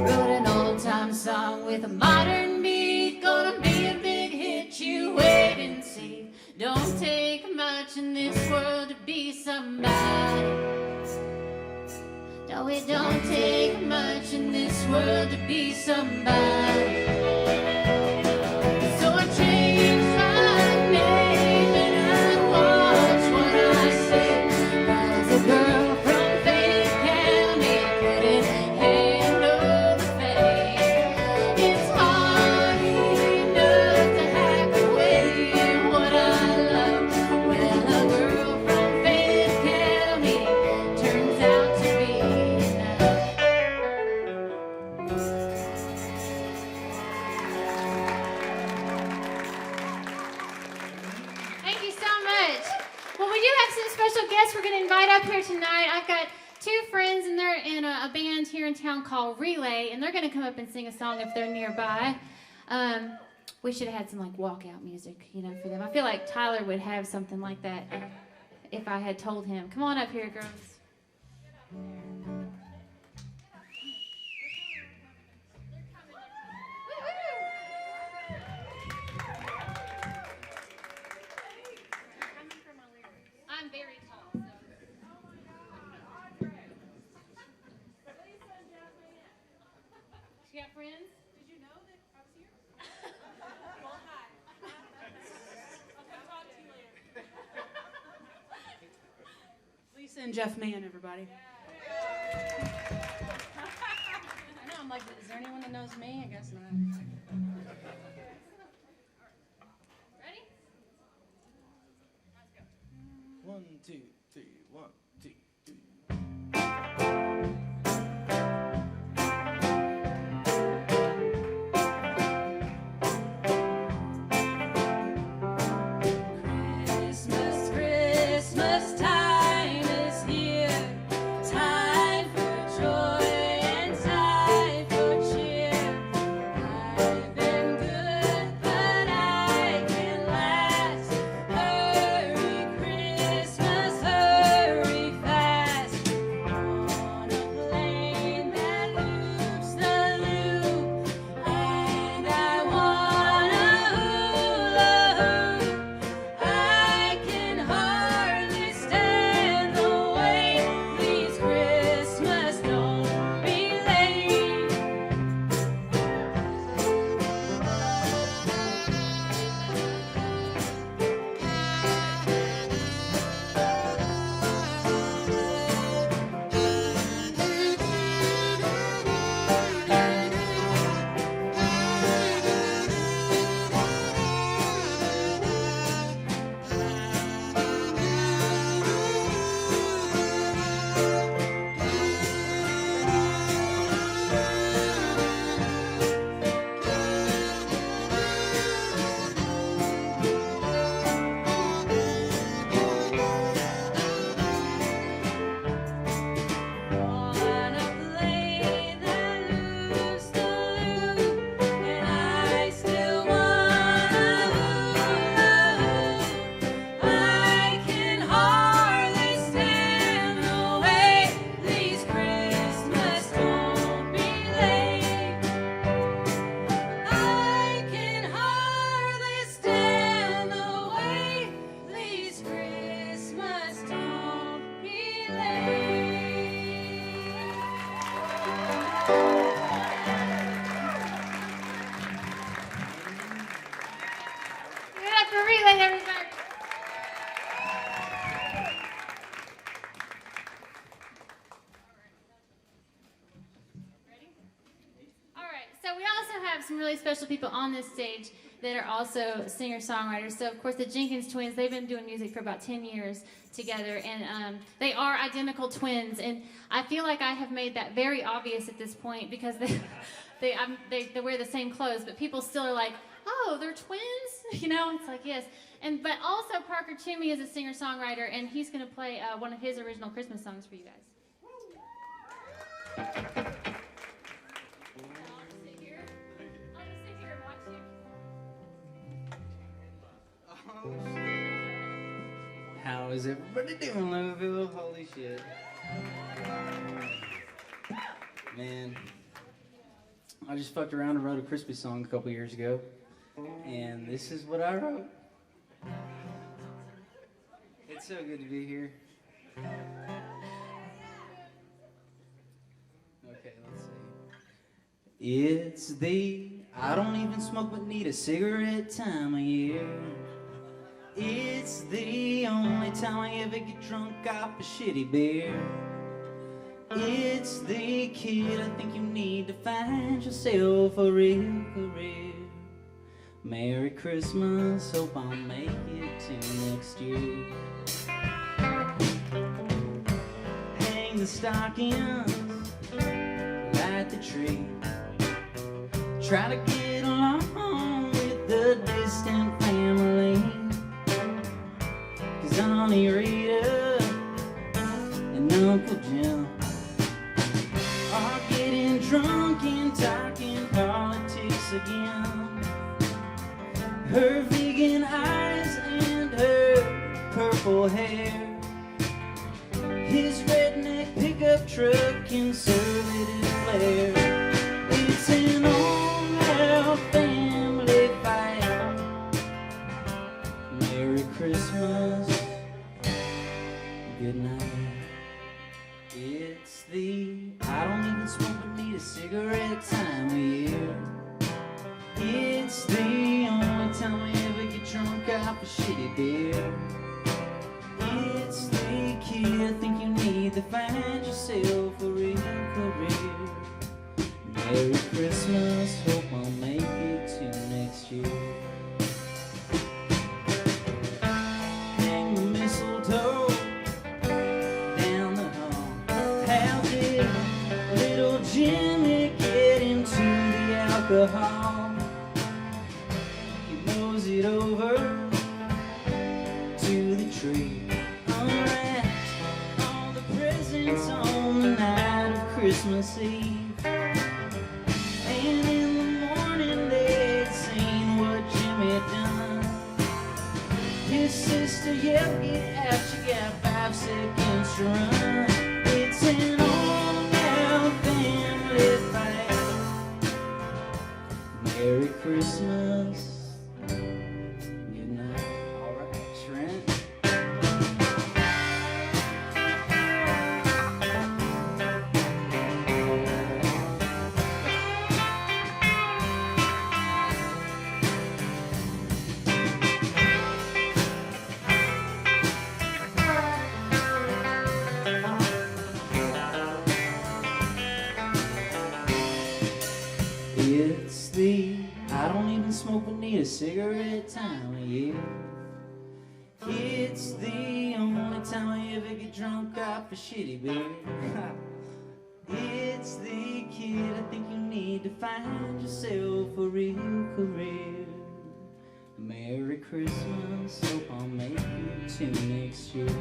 S8: Wrote an old-time song with a modern beat. Gonna be a big hit, you wait and see. Don't take much in this world to be somebody. No, it don't take much in this world to be somebody. So I changed my name and I watched what I said. 'Cause a girl from Fayette County couldn't handle the fame. It's hard enough to hack away what I love. Well, a girl from Fayette County turns out to be enough.
S7: Thank you so much. Well, we do have some special guests we're going to invite up here tonight. I've got two friends, and they're in a band here in town called Relay, and they're going to come up and sing a song if they're nearby. We should have had some like walkout music, you know, for them. I feel like Tyler would have something like that if I had told him. Come on up here, girls. I'm very tall, so. She got friends? Did you know that I was here? Well, hi. I'll come talk to you later.
S9: Lisa and Jeff Mann, everybody. I know, I'm like, is there anyone that knows me? I guess not.
S7: Ready?
S10: 1, 2, 3, 1, 2, 3.
S8: Christmas, Christmas time is here. Time for joy and time for cheer. I've been good have some really special people on this stage that are also singer-songwriters. So, of course, the Jenkins twins, they've been doing music for about 10 years together, and they are identical twins. And I feel like I have made that very obvious at this point because they wear the same clothes, but people still are like, oh, they're twins? You know, it's like, yes. But also Parker Toomey is a singer-songwriter, and he's going to play one of his original Christmas songs for you guys. I'll just sit here and watch you.
S10: How is everybody doing, Louisville? Holy shit. Man, I just fucked around and wrote a Christmas song a couple years ago, and this is what I wrote. It's so good to be here. Okay, let's see. It's the I don't even smoke but need a cigarette time of year. It's the only time I ever get drunk off a shitty beer. It's the kid I think you need to find yourself a real career. Merry Christmas, hope I'll make it to next year. Hang the stockings, light the tree. Try to get along with the distant family. 'Cause Auntie Rita and Uncle Jim are getting drunk and talking politics again. Her vegan eyes and her purple hair, his redneck pickup truck conservative flair. It's an all-out family fight. Merry Christmas, good night. It's the I don't even smoke but need a cigarette time of year. It's the only time I ever get drunk off a shitty beer. It's the kid I think you need to find yourself a real career. Merry Christmas, hope I'll make it to next year. Hang the mistletoe down the hall. How did little Jimmy get into the alcohol? It over to the tree, unwrapped all the presents on the night of Christmas Eve. And in the morning they'd seen what Jimmy had done. His sister yelled, get out, you got 5 seconds to run. It's an all-out family fight. Merry Christmas. It's the I don't even smoke but need a cigarette time of year. It's the only time I ever get drunk off a shitty beer. It's the kid I think you need to find yourself a real career. Merry Christmas, hope I'll make it to next year.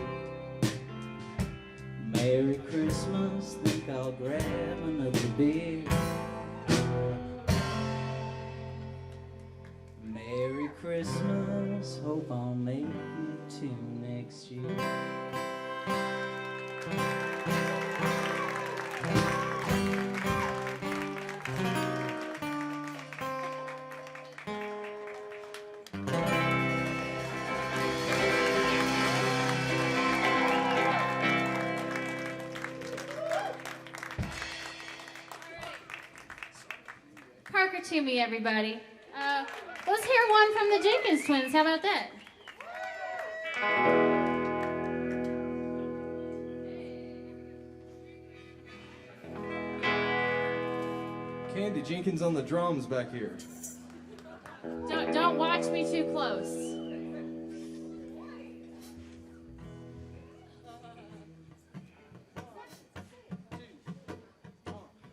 S10: Merry Christmas, think I'll grab another beer. Merry Christmas, hope I'll make it to next year.
S8: Parker Toomey, everybody. Let's hear one from the Jenkins twins. How about that?
S11: Candi Jenkins on the drums back here.
S7: Don't watch me too close.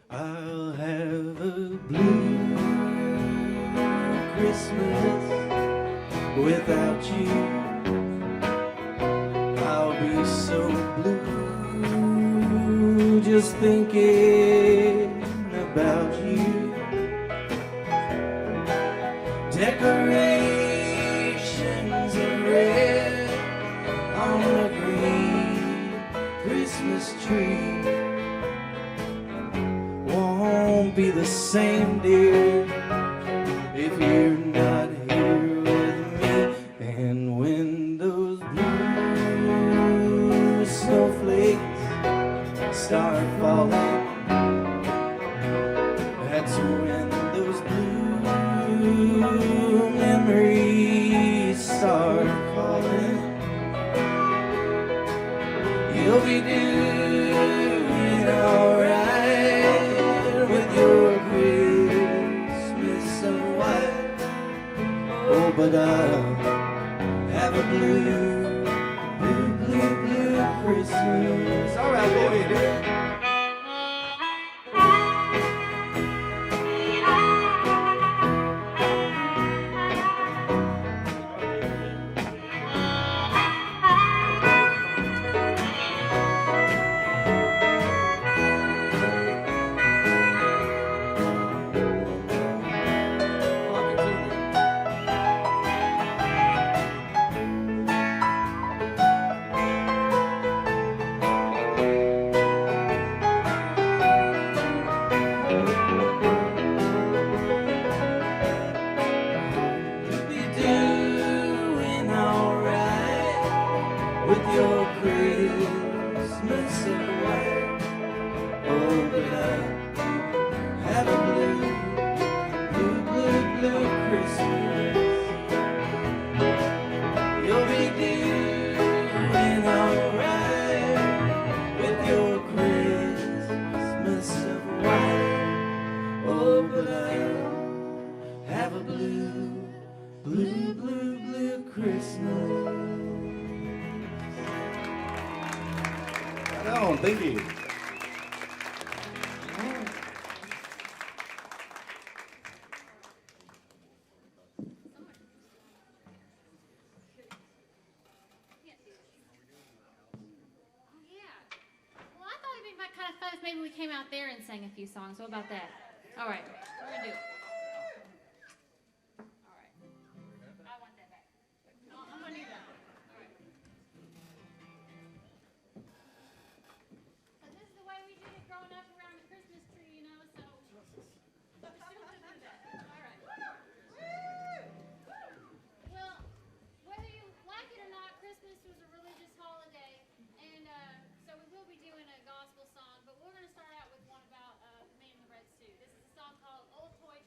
S10: I'll have a blue Christmas without you. I'll be so blue just thinking about you. Decorations of red on a green Christmas tree won't be the same, dear, if you're not here with me. And when those blue snowflakes start falling, that's when those blue memories start calling. You'll be doing alright with your Christmas of white. Oh, but I'll have a blue, blue, blue, blue Christmas. All right, baby.
S11: Thank you.
S7: Maybe we came out there and sang a few songs. What about that? All right, we're gonna do it. All right. I want that back. I'm gonna need that. All right. So this is the way we did it growing up around the Christmas tree, you know. So still do that. All right. Well, whether you like it or not, Christmas was a religious holiday, and so we will be doing a gospel song. But we're going to start out with one about the man in the red suit. This is a song called Old Toy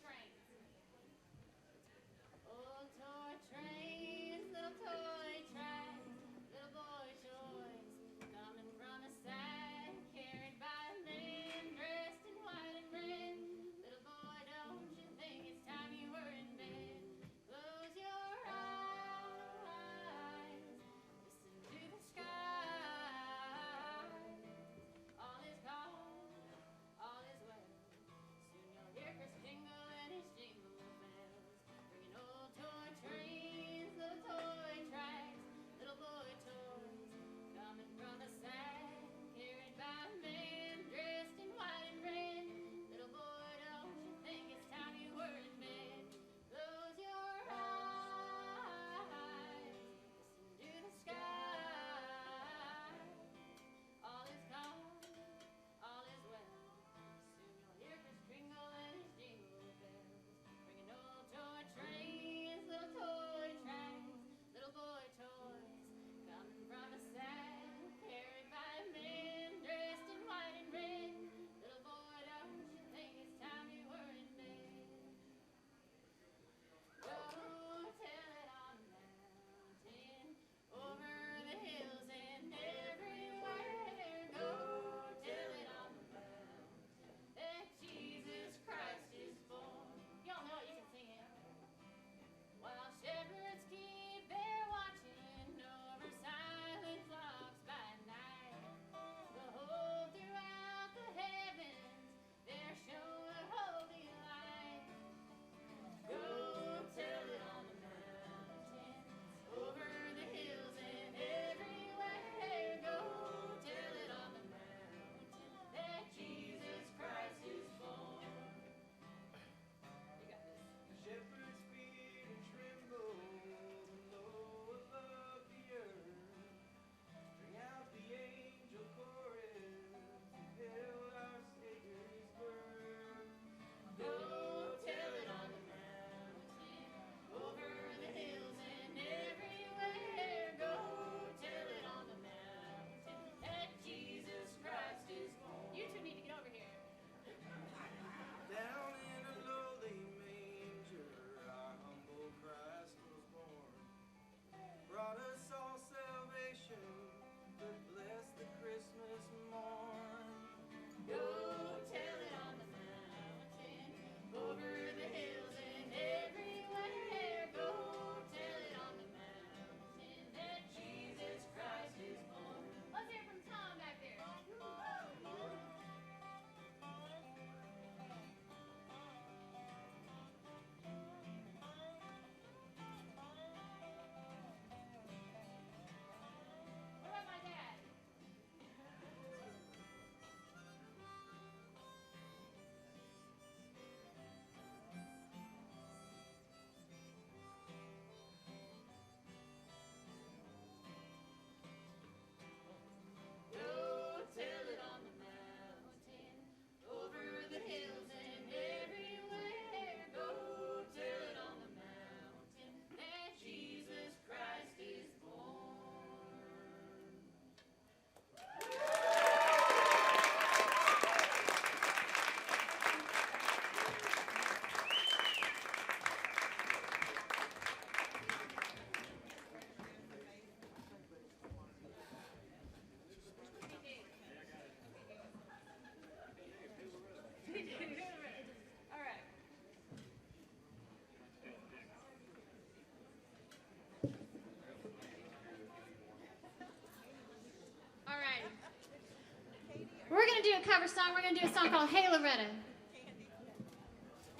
S7: do a cover song. We're gonna do a song called Hey Loretta.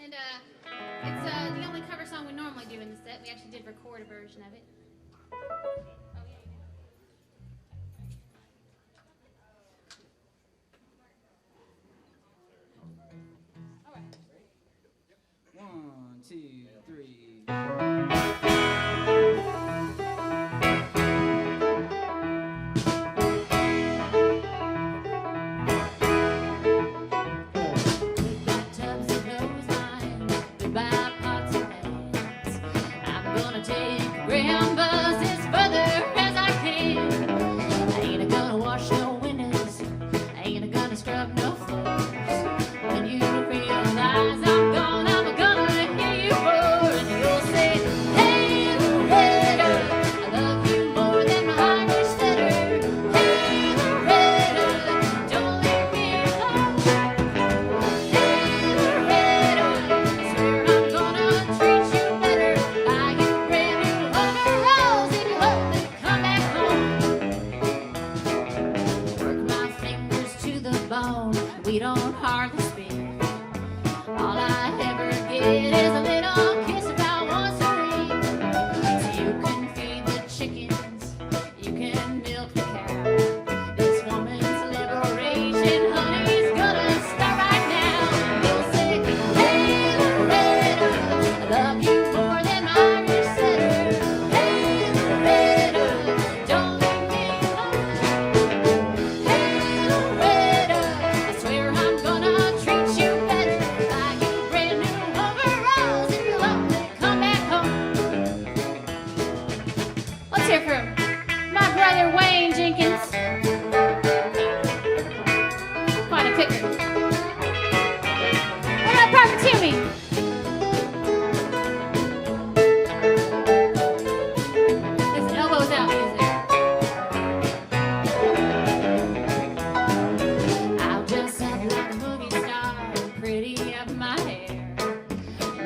S7: And it's the only cover song we normally do in the set. We actually did record a version of it.
S6: All right. 1, 2, 3.
S8: Tubs of clothesline, goodbye pots and pans. I'm gonna take grand buzz as further as I can. I ain't gonna wash no windows, I ain't gonna scrub no floors. When you realize I'm gone, I'm gonna hear you roar, and you'll say, hey Loretta, I love you more than my Irish setter. Hey Loretta, don't leave me alone. We don't hardly speak. All I ever get is a little kiss about once a week. So you can feed the chickens, you can milk the cow. This woman's liberation, honey's gonna start right now. You'll say, hey Loretta, I love you more than my Irish setter. Hey Loretta, don't leave me alone. Hey Loretta, I swear I'm gonna treat you better. Buy you brand new overalls if you'll only come back home. Let's hear from my brother Wayne Jenkins. Quite a picker. What about Parker Toomey? His elbows out music. I'll just act like a movie star and pretty up my hair.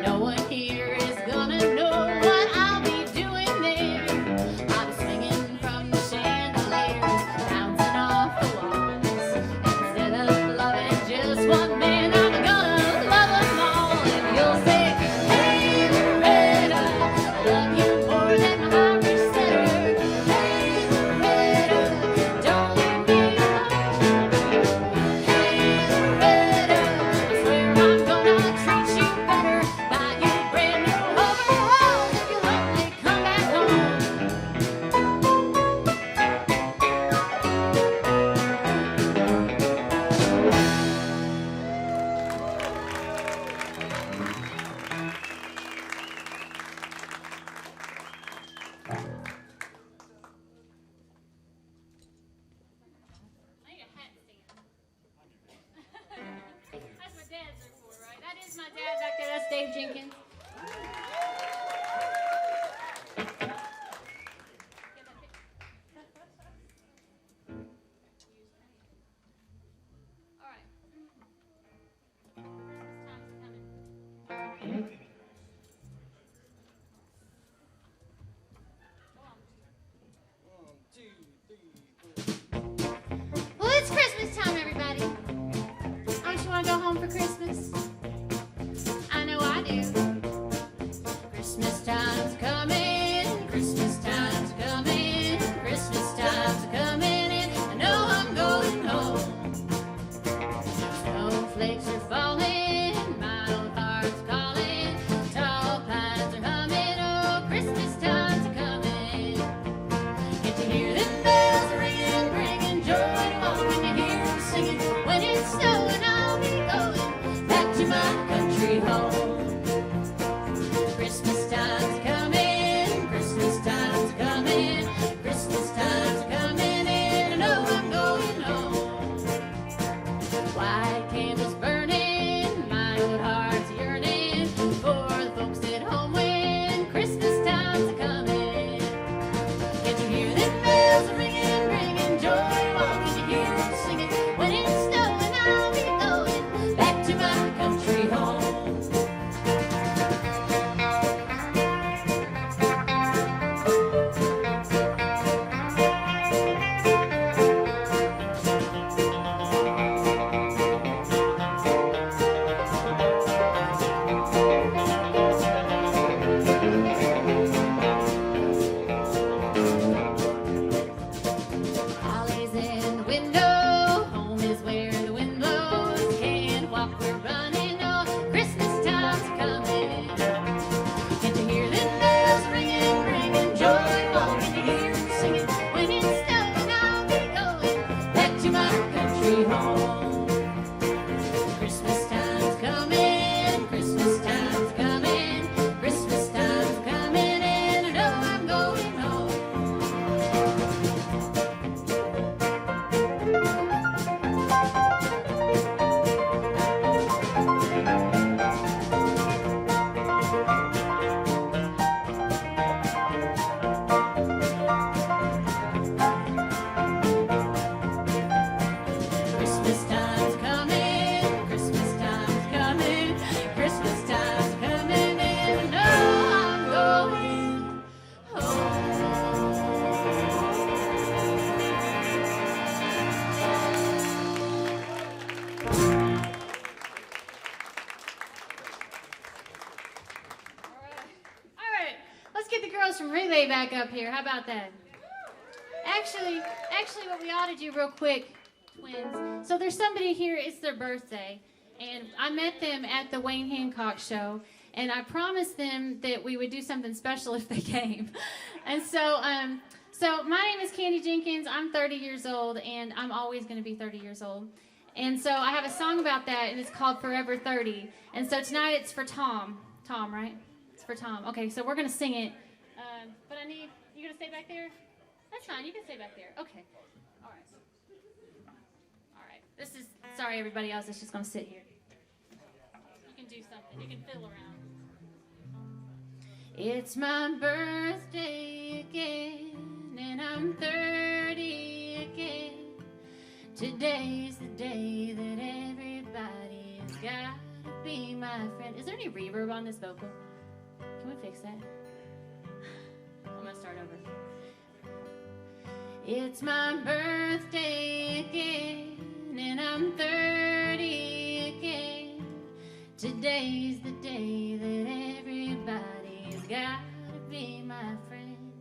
S8: No one here is gonna know what I'll be doing there. I'm swinging from the chandeliers, bouncing off the walls. Instead of loving just one man, I'm gonna love them all. And you'll say, hey Loretta, I love you more than my Irish setter. Hey Loretta, don't leave me alone. Hey Loretta, I swear I'm gonna treat you better. Buy you brand new overalls if you'll only come back home. I need a hat stand. That's what dads are for, right? That is my dad back there. That's Dave Jenkins. All right. Christmas time's coming. Well, it's Christmas time, everybody. Don't you want to go home for Christmas? I know I do.
S7: stay back up here. How about that? Actually, what we ought to do real quick, twins. So there's somebody here, it's their birthday, and I met them at the Wayne Hancock show, and I promised them that we would do something special if they came. And so my name is Candi Jenkins. I'm 30 years old, and I'm always going to be 30 years old. And so I have a song about that, and it's called Forever 30. And so tonight it's for Tom. Tom, right? It's for Tom. Okay, so we're going to sing it. But you going to stay back there? That's fine. You can stay back there. Okay. All right. Sorry, everybody else. It's just going to sit here. You can do something. You can fiddle around. It's my birthday again, and I'm 30 again. Today's the day that everybody's got to be my friend. Is there any reverb on this vocal? Can we fix that? I'm going to start over. It's my birthday again, and I'm 30 again. Today's the day that everybody's got to be my friend.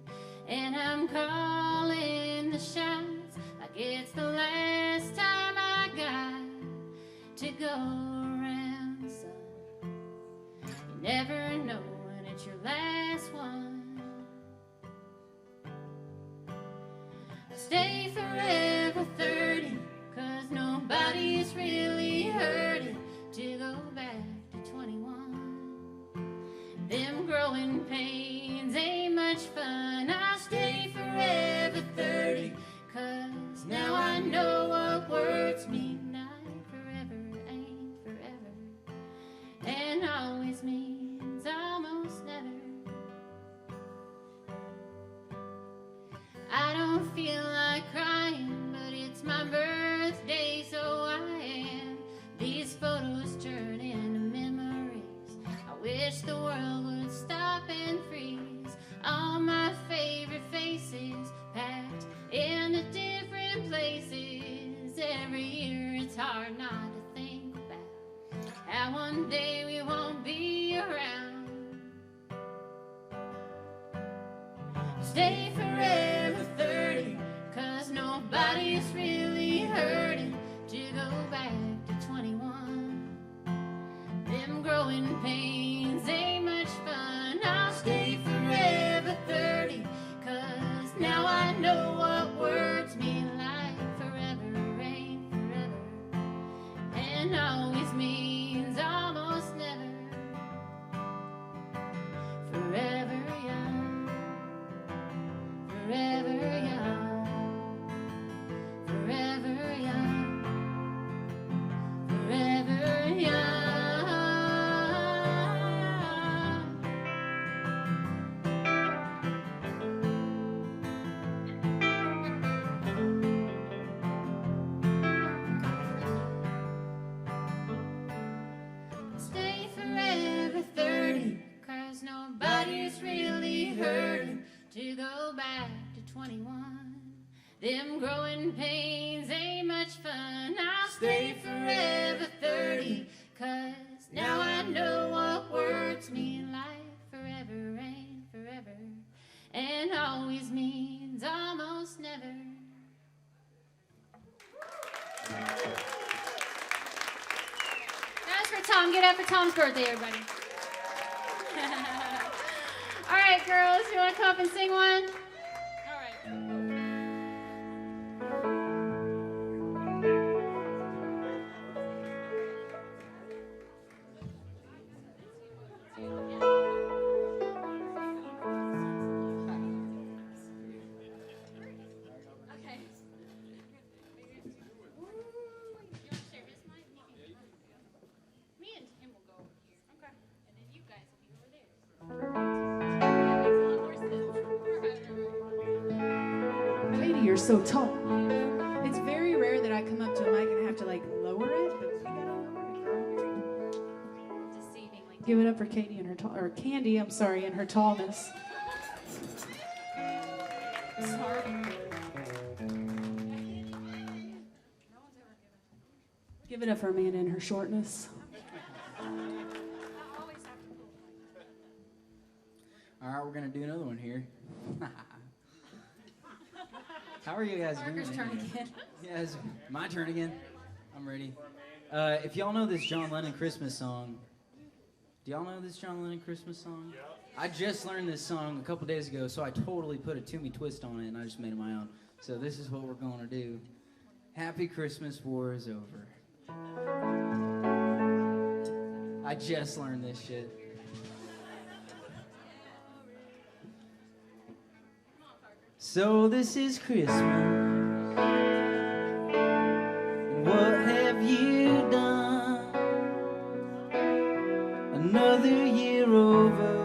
S7: And I'm calling the shots like it's the last time I got to go around, son. You never know when it's your last one. Stay forever 30, 'cause nobody's really hurting to go back to 21. Them growing pains ain't much fun. I'll stay forever 30, 'cause now I know what words mean. Like forever ain't forever, and always means almost never. I don't feel like crying, but it's my birthday, so I am. These photos turn into memories. I wish the world would stop and freeze. All my favorite faces packed into different places. Every year it's hard not to think about how one day we won't be around. Stay forever 30, 'cause nobody's really hurting to go back to 21. Them growing pains ain't much fun. I'll stay forever 30, 'cause now I know what words mean. Like forever ain't forever, and always means almost never. Forever young, forever young, forever young, forever young. Stay forever 30, 'cause nobody's really hurting to go back to 21. Them growing pains ain't much fun. I'll stay forever 30, 'cause now I know what words mean. Like forever ain't forever, and always means almost never. That's for Tom. Get up for Tom's birthday, everybody. All right, girls, you want to come up and sing one? All right. Okay. You want to share his mic? Me and Tim will go over here. Okay. And then you guys will be over there.
S12: Katie, you're so tall. It's very rare that I come up to a mic and I have to like lower it, but you gotta lower it, girl.
S7: Deceivingly.
S12: Give it up for Katie and her or Candi, I'm sorry, and her tallness. Sorry. Give it up for Amanda and her shortness.
S10: All right, we're gonna do another one here. How are you guys doing?
S9: Parker's turn again.
S10: Yeah, it's my turn again. I'm ready. If y'all know this John Lennon Christmas song, do y'all know this John Lennon Christmas song? Yeah. I just learned this song a couple days ago, so I totally put a Toomey twist on it, and I just made it my own. So this is what we're going to do. Happy Christmas, war is over. I just learned this shit. So this is Christmas. What have you done? Another year over,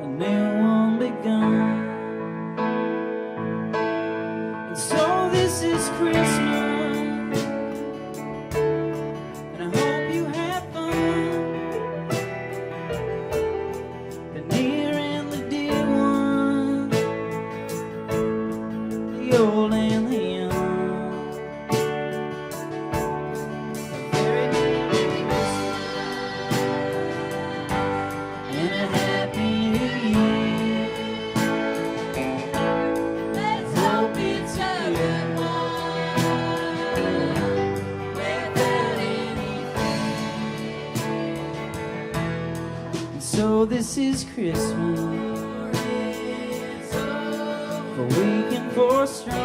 S10: a new one begun. And so this is Christmas, and I hope you have fun. The near and the dear one, the old and the young. A very Merry Christmas and a Happy New Year. Let's hope it's a good one without any fear. And so this is Christmas, for weak and for strong,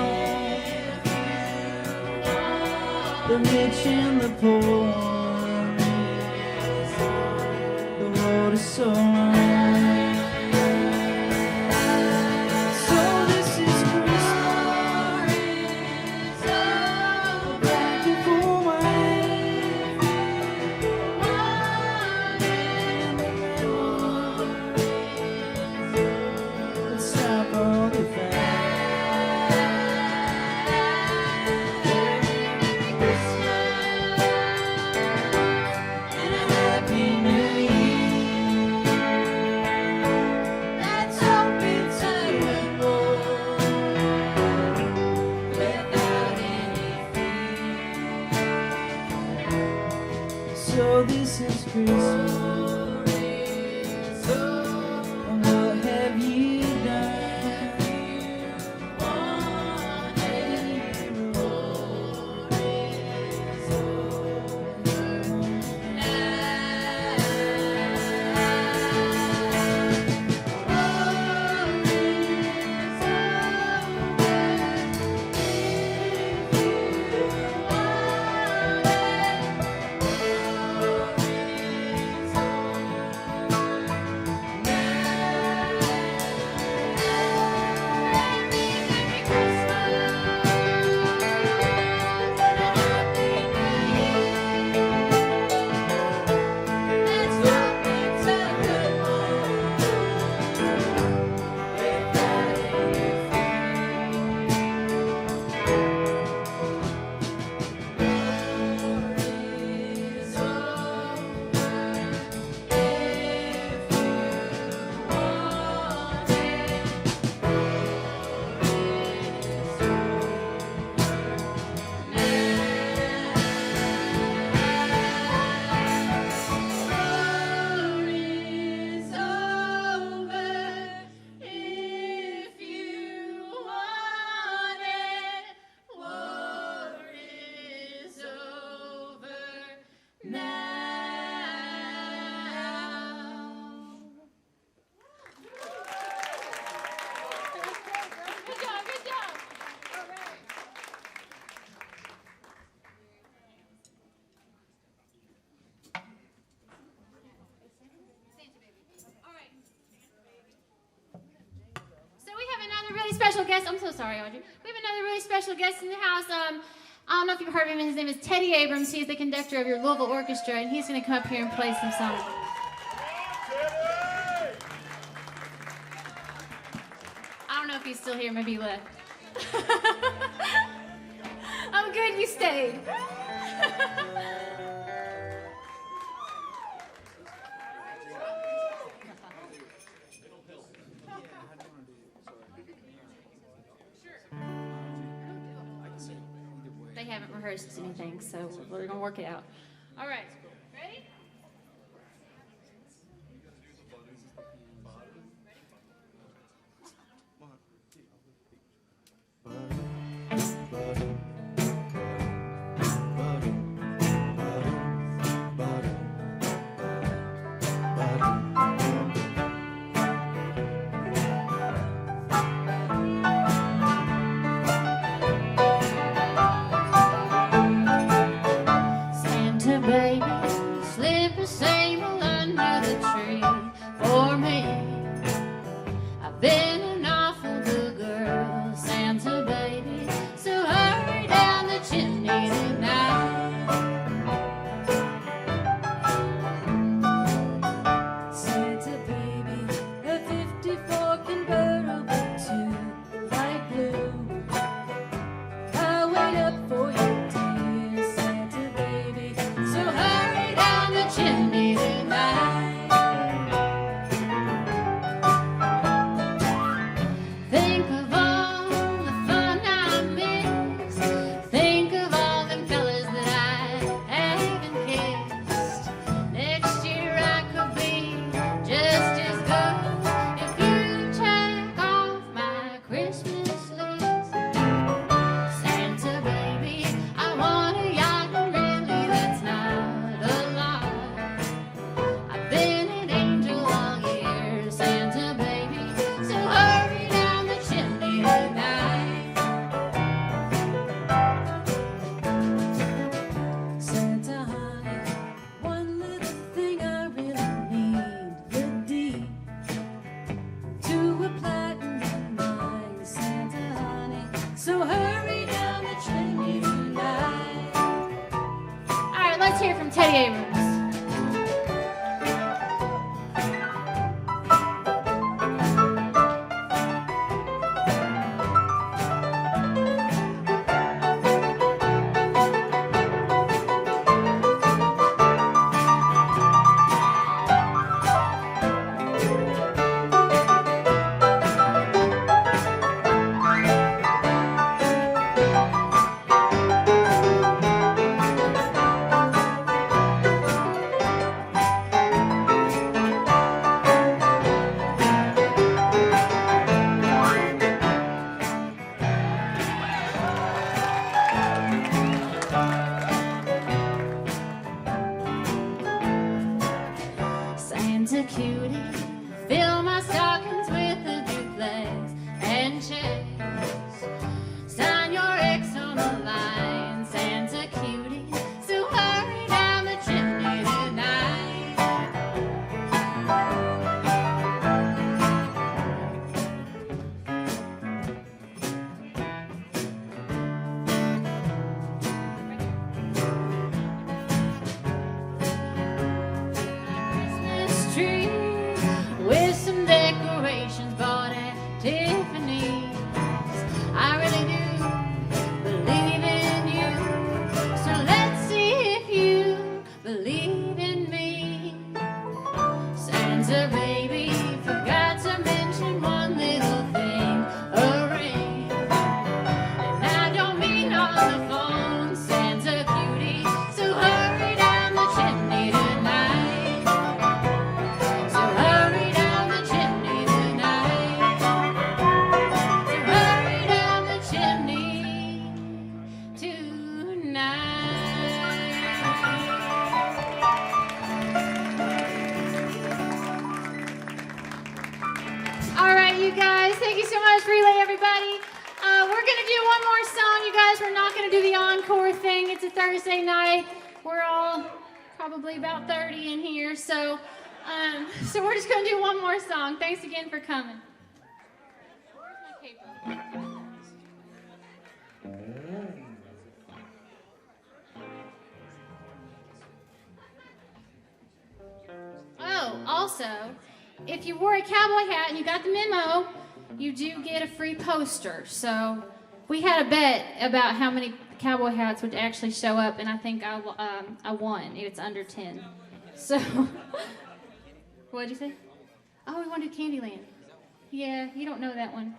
S10: the rich and the poor. The road is so long. So this is Christmas, black and for white, and the red one. Let's stop all the fight. And a Happy New Year. Let's hope it's a good one without any fear. So this is Christmas. And what have you done?
S7: Good job, good job. All right. All right. So we have another really special guest. I'm so sorry, Audrey. We have another really special guest in the house. I don't know if you've heard of him. His name is Teddy Abrams. He's the conductor of your Louisville Orchestra, and he's going to come up here and play some songs. I don't know if he's still here. Maybe he left. Oh, good, you stayed. They haven't rehearsed anything, so we're gonna work it out. All right, ready? hear from Teddy Abrams. Santa cutie, fill my stockings with a duplex and checks. Sign your ex on the line, Santa cutie, so hurry down the chimney tonight. Christmas tree with some decorations bought at Tiffany's. I really do believe in you, so let's see if you believe in me. Santa baby forgot to mention one little thing, a ring. And I don't mean on the phone, Santa cutie, so hurry down the chimney tonight. So hurry down the chimney tonight. So hurry down the chimney tonight. All right, you guys, thank you so much, Relay, everybody. We're going to do one more song, you guys. We're not going to do the encore thing. It's a Thursday night. We're all probably about 30 in here, so we're just going to do one more song. Thanks again for coming. Where's my paper? Oh, also, if you wore a cowboy hat and you got the memo, you do get a free poster. So we had a bet about how many cowboy hats would actually show up, and I think I won. It's under 10. So, what'd you say? Oh, we want to do Candyland. Yeah, you don't know that one.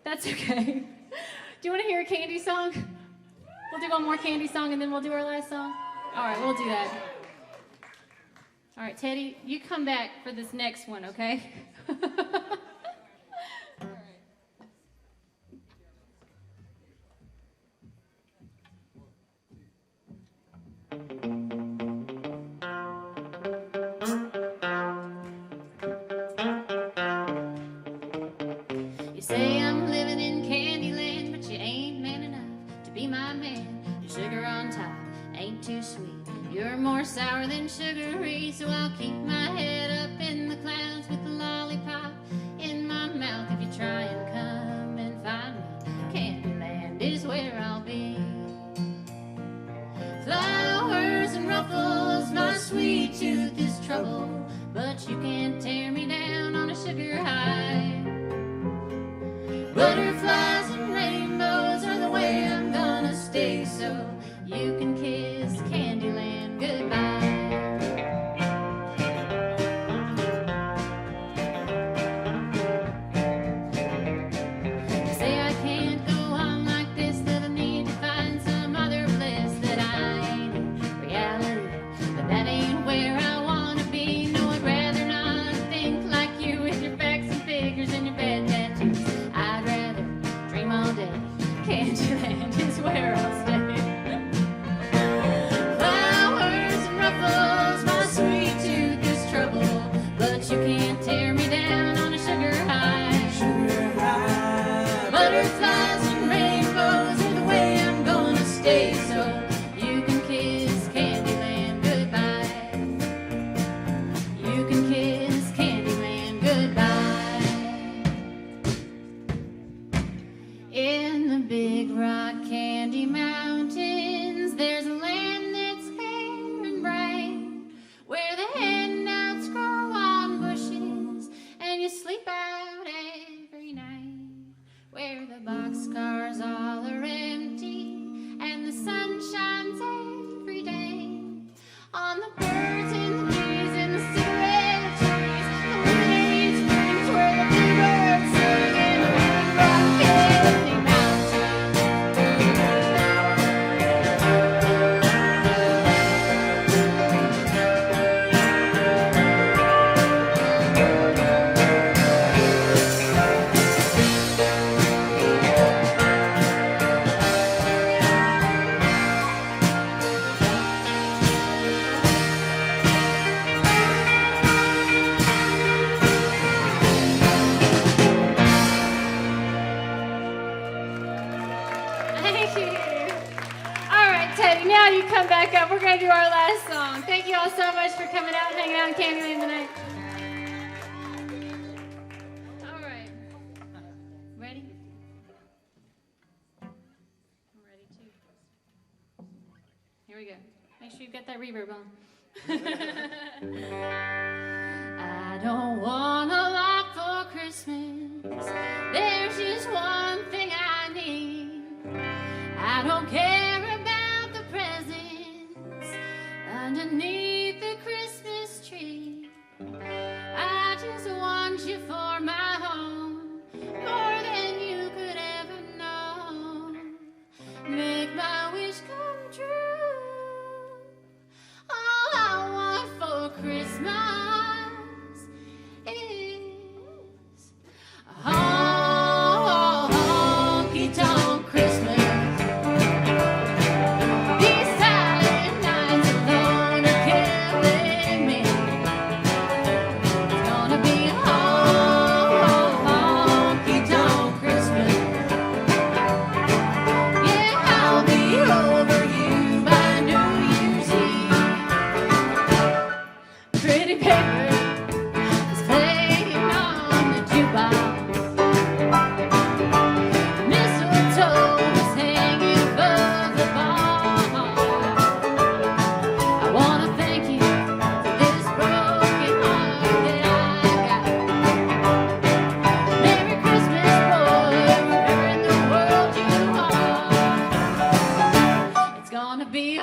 S7: That's okay. Do you want to hear a Candy song? We'll do one more Candy song, and then we'll do our last song. All right, we'll do that. All right, Teddy, you come back for this next one, okay? You say I'm living in Candyland, but you ain't man enough to be my man. Your sugar on top ain't too sweet. You're more sour than sugary, so I'll keep my head up in the clouds with the lollipop in my mouth. If you try and come and find me, Candyland is where I'll be. Flowers and ruffles, my sweet tooth is trouble, but you can't tear me down on a sugar high. Butterflies and rainbows are the way I'm gonna stay, so you can kiss Candyland goodbye. You say I can't go on like this, that I need to find some other bliss, that I ain't in reality, but that ain't where I wanna be. No, I'd rather not think like you with your facts and figures and your bad tattoos. I'd rather dream all day. Candyland is where I'll stay. right, now you come back up. We're going to do our last song. Thank you all so much for coming out and hanging out in Candyland tonight. All right. Ready? I'm ready too. Here we go. Make sure you've got that reverb on. I don't want a lot for Christmas. There's just one thing I need. I don't care about the presents underneath the Christmas tree. I just want you for my home, more than you could ever know. Make my wish come true. All I want for Christmas is a honky tonk Christmas. These silent nights alone are killing me. It's gonna be a honky tonk Christmas. Yeah, I'll be over you by New Year's Eve. Pretty paper is playing on the jukebox. Mistletoe is hanging above the bar. I wanna thank you for this broken heart that I got. Merry Christmas, boy, wherever in the world you are. It's gonna be a